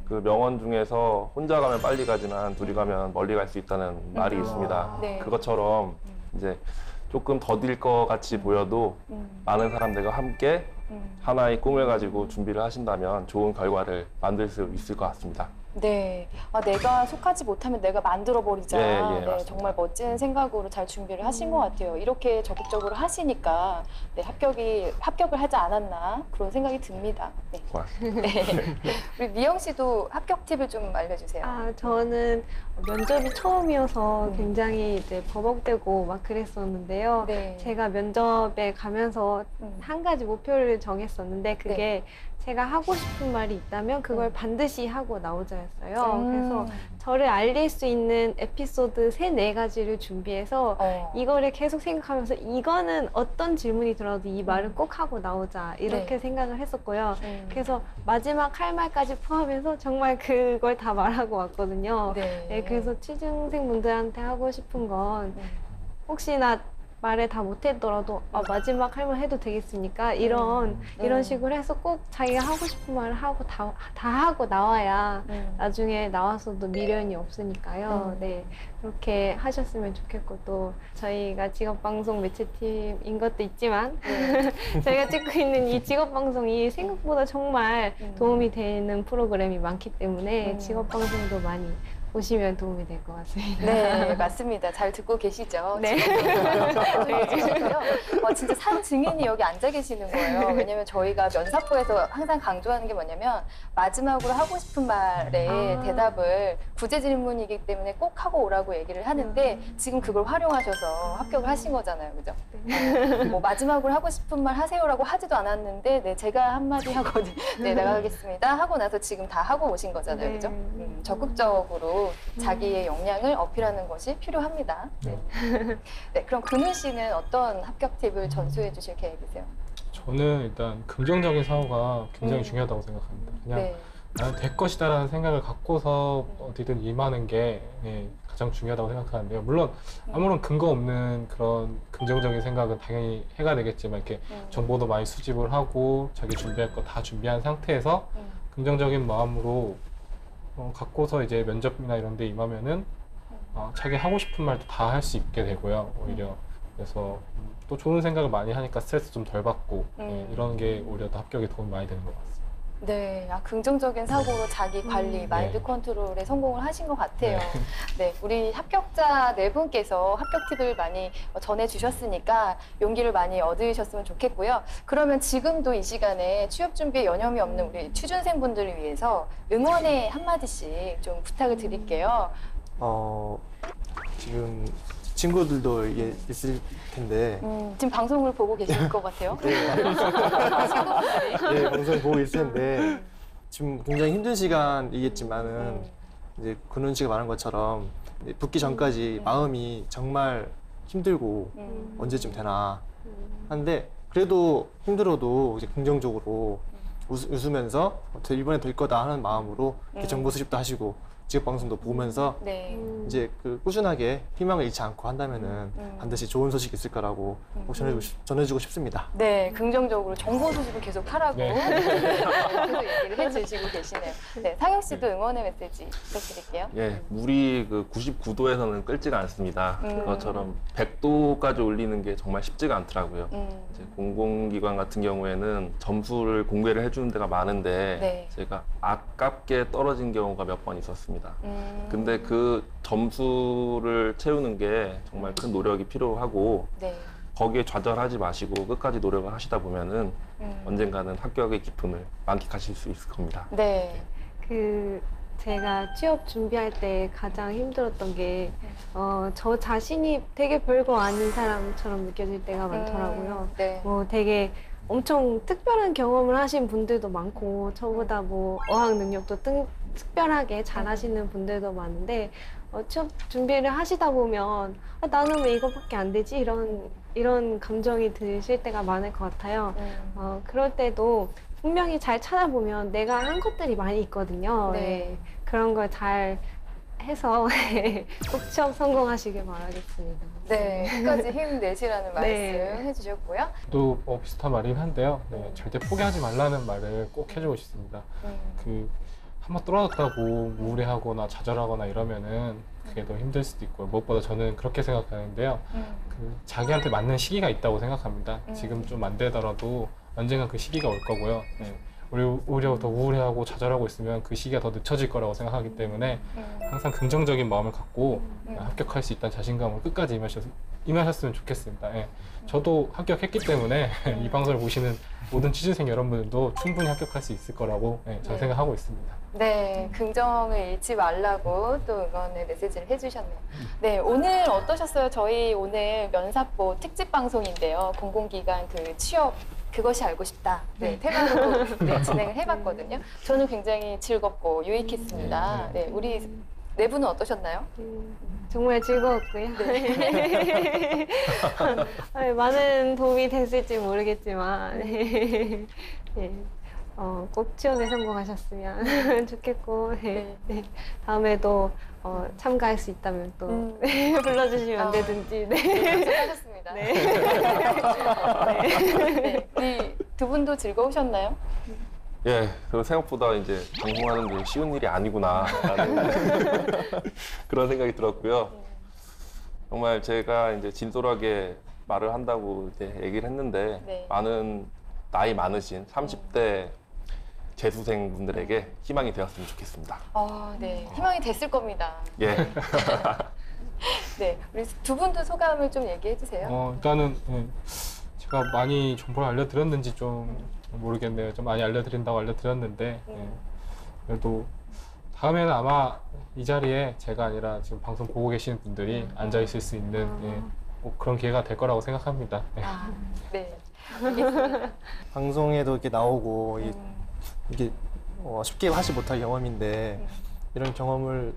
그 명언 중에서 혼자 가면 빨리 가지만 둘이 가면 멀리 갈 수 있다는 말이 있습니다. 그것처럼 이제 조금 더딜 것 같이 보여도 많은 사람들과 함께 하나의 꿈을 가지고 준비를 하신다면 좋은 결과를 만들 수 있을 것 같습니다. 네, 내가 속하지 못하면 내가 만들어버리자. 네, 정말 멋진 생각으로 잘 준비를 하신 것 같아요. 이렇게 적극적으로 하시니까 네, 합격을 하지 않았나 그런 생각이 듭니다. 네. 네. 우리 미영 씨도 합격 팁을 좀 알려주세요. 저는 면접이 처음이어서 굉장히 이제 버벅대고 막 그랬었는데요. 제가 면접에 가면서 한 가지 목표를 정했었는데 그게 제가 하고 싶은 말이 있다면 그걸 반드시 하고 나오자였어요. 그래서 저를 알릴 수 있는 에피소드 3-4가지를 준비해서 이거를 계속 생각하면서 이거는 어떤 질문이 들어도 이 말을 꼭 하고 나오자 이렇게 생각을 했었고요. 그래서 마지막 할 말까지 포함해서 정말 그걸 다 말하고 왔거든요. 네, 그래서 취준생분들한테 하고 싶은 건 혹시나 말을 다 못했더라도 마지막 할 말 해도 되겠습니까? 이런 식으로 해서 꼭 자기가 하고 싶은 말을 하고 다 하고 나와야 나중에 나와서도 미련이 없으니까요. 네, 그렇게 하셨으면 좋겠고 또 저희가 직업방송 매체팀인 것도 있지만 저희가 찍고 있는 이 직업방송이 생각보다 정말 도움이 되는 프로그램이 많기 때문에 직업방송도 많이 보시면 도움이 될 것 같습니다. 네, 맞습니다. 잘 듣고 계시죠? 네. 진짜 산 증인이 여기 앉아 계시는 거예요. 왜냐면 저희가 면사포에서 항상 강조하는 게 뭐냐면 마지막으로 하고 싶은 말에 대답을 구제 질문이기 때문에 꼭 하고 오라고 얘기를 하는데 지금 그걸 활용하셔서 합격을 하신 거잖아요. 그죠? 뭐 마지막으로 하고 싶은 말 하세요라고 하지도 않았는데 네, 제가 한마디 하고 네, 나가겠습니다 하고 나서 지금 다 하고 오신 거잖아요. 그죠? 적극적으로 자기의 역량을 어필하는 것이 필요합니다. 네. 네, 그럼 근우 씨는 어떤 합격 팁을 전수해 주실 계획이세요? 저는 일단 긍정적인 사고가 굉장히 중요하다고 생각합니다. 그냥 나는 될 것이다라는 생각을 갖고서 어디든 임하는 게 가장 중요하다고 생각하는데요. 물론 아무런 근거 없는 그런 긍정적인 생각은 당연히 해가 되겠지만 이렇게 정보도 많이 수집을 하고 자기 준비할 거 다 준비한 상태에서 긍정적인 마음으로 갖고서 이제 면접이나 이런 데 임하면은 자기 하고 싶은 말도 다 할 수 있게 되고요. 오히려 그래서 또 좋은 생각을 많이 하니까 스트레스 좀 덜 받고 이런 게 오히려 더 합격에 도움이 많이 되는 것 같습니다. 네, 긍정적인 사고로 자기 관리, 마인드 컨트롤에 성공을 하신 것 같아요. 네, 우리 합격자 4분께서 합격 팁을 많이 전해주셨으니까 용기를 많이 얻으셨으면 좋겠고요. 그러면 지금도 이 시간에 취업 준비에 여념이 없는 우리 취준생분들을 위해서 응원의 한마디씩 좀 부탁을 드릴게요. 지금 친구들도 이게 있을 텐데 지금 방송을 보고 계실 것 같아요. 네, 방송 보고 있을 텐데 지금 굉장히 힘든 시간이겠지만은 이제 근훈 씨가 말한 것처럼 붙기 전까지 마음이 정말 힘들고 언제쯤 되나 하는데 그래도 힘들어도 이제 긍정적으로 웃으면서 이번에 될 거다 하는 마음으로 이렇게 정보 수집도 하시고 직업 방송도 보면서 이제 꾸준하게 희망을 잃지 않고 한다면은 반드시 좋은 소식이 있을 거라고 꼭 전해주고 싶습니다. 네, 긍정적으로 정보 수집을 계속 하라고 계속 얘기를 해주시고 계시네요. 네, 상혁 씨도 응원의 메시지 부탁드릴게요. 예, 물이 99도에서는 끓지가 않습니다. 그것처럼 100도까지 올리는 게 정말 쉽지가 않더라고요. 이제 공공기관 같은 경우에는 점수를 공개를 해주는 데가 많은데 제가 아깝게 떨어진 경우가 몇 번 있었습니다. 근데 그 점수를 채우는 게 정말 큰 노력이 필요하고 거기에 좌절하지 마시고 끝까지 노력을 하시다 보면은 언젠가는 합격의 기쁨을 만끽하실 수 있을 겁니다. 네. 제가 취업 준비할 때 가장 힘들었던 게 저 자신이 되게 별거 아닌 사람처럼 느껴질 때가 많더라고요. 뭐 되게 엄청 특별한 경험을 하신 분들도 많고 저보다 뭐 어학 능력도 특별하게 잘하시는 분들도 많은데 취업 준비를 하시다 보면 나는 왜 이거밖에 안 되지? 이런 감정이 드실 때가 많을 것 같아요. 그럴 때도 분명히 잘 찾아보면 내가 한 것들이 많이 있거든요. 네. 그런 걸 잘 해서 꼭 취업 성공하시길 바라겠습니다. 네, 끝까지 힘내시라는 말씀 해주셨고요. 또 비슷한 말이긴 한데요. 절대 포기하지 말라는 말을 꼭 해주고 싶습니다. 한번 떨어졌다고 우울해하거나 좌절하거나 이러면은 그게 더 힘들 수도 있고 무엇보다 저는 그렇게 생각하는데요. 자기한테 맞는 시기가 있다고 생각합니다. 지금 좀 안 되더라도 언젠가 그 시기가 올 거고요. 오히려 더 우울해하고 좌절하고 있으면 그 시기가 더 늦춰질 거라고 생각하기 때문에 항상 긍정적인 마음을 갖고 합격할 수 있다는 자신감으로 끝까지 임하셨으면 좋겠습니다. 저도 합격했기 때문에 이 방송을 보시는 모든 취준생 여러분들도 충분히 합격할 수 있을 거라고 저는 생각하고 있습니다. 네, 긍정을 잃지 말라고 또 응원의 메시지를 해주셨네요. 네, 오늘 어떠셨어요? 저희 오늘 면사포 특집 방송인데요. 공공기관 취업 그것이 알고 싶다. 테마로 진행을 해봤거든요. 저는 굉장히 즐겁고 유익했습니다. 네, 우리 4분은 어떠셨나요? 정말 즐거웠고요. 많은 도움이 됐을지 모르겠지만 꼭 취업에 성공하셨으면 좋겠고 네. 네. 다음에도 참가할 수 있다면 또 불러주시면 언제든지 네. 수고하셨습니다. 네. 네. 우리 두 분도 즐거우셨나요? 예, 그리고 생각보다 이제 방송하는 게 쉬운 일이 아니구나라는 그런 생각이 들었고요. 정말 제가 이제 진솔하게 말을 한다고 이제 얘기를 했는데 네. 많은 나이 많으신 30대 재수생분들에게 희망이 되었으면 좋겠습니다. 네. 희망이 됐을 겁니다. 예. 네. 우리 두 분도 소감을 좀 얘기해 주세요. 일단은 제가 많이 정보를 알려드렸는지 좀 모르겠네요. 좀 많이 알려드린다고 알려드렸는데 그래도 다음에는 아마 이 자리에 제가 아니라 지금 방송 보고 계시는 분들이 앉아 있을 수 있는 꼭 그런 기회가 될 거라고 생각합니다. 네. 방송에도 이렇게 나오고 이게 쉽게 하지 못할 경험인데 이런 경험을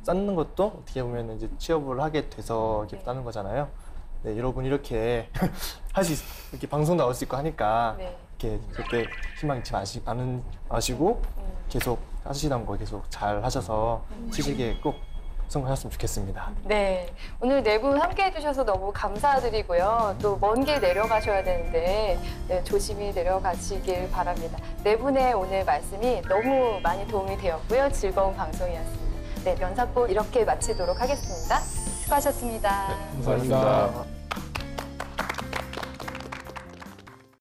쌓는 것도 어떻게 보면 이제 취업을 하게 돼서 이렇게 따는 거잖아요. 네, 여러분 이렇게 이렇게 방송 나올 수 있고 하니까 이렇게 절대 희망 잊지 마시고 계속 하시던 거 계속 잘 하셔서 취직에 꼭 성공하셨으면 좋겠습니다. 네, 오늘 네 분 함께 해주셔서 너무 감사드리고요. 또 먼 길 내려가셔야 되는데 조심히 내려가시길 바랍니다. 네 분의 오늘 말씀이 너무 많이 도움이 되었고요. 즐거운 방송이었습니다. 네, 면사포 이렇게 마치도록 하겠습니다. 수고하셨습니다. 감사합니다.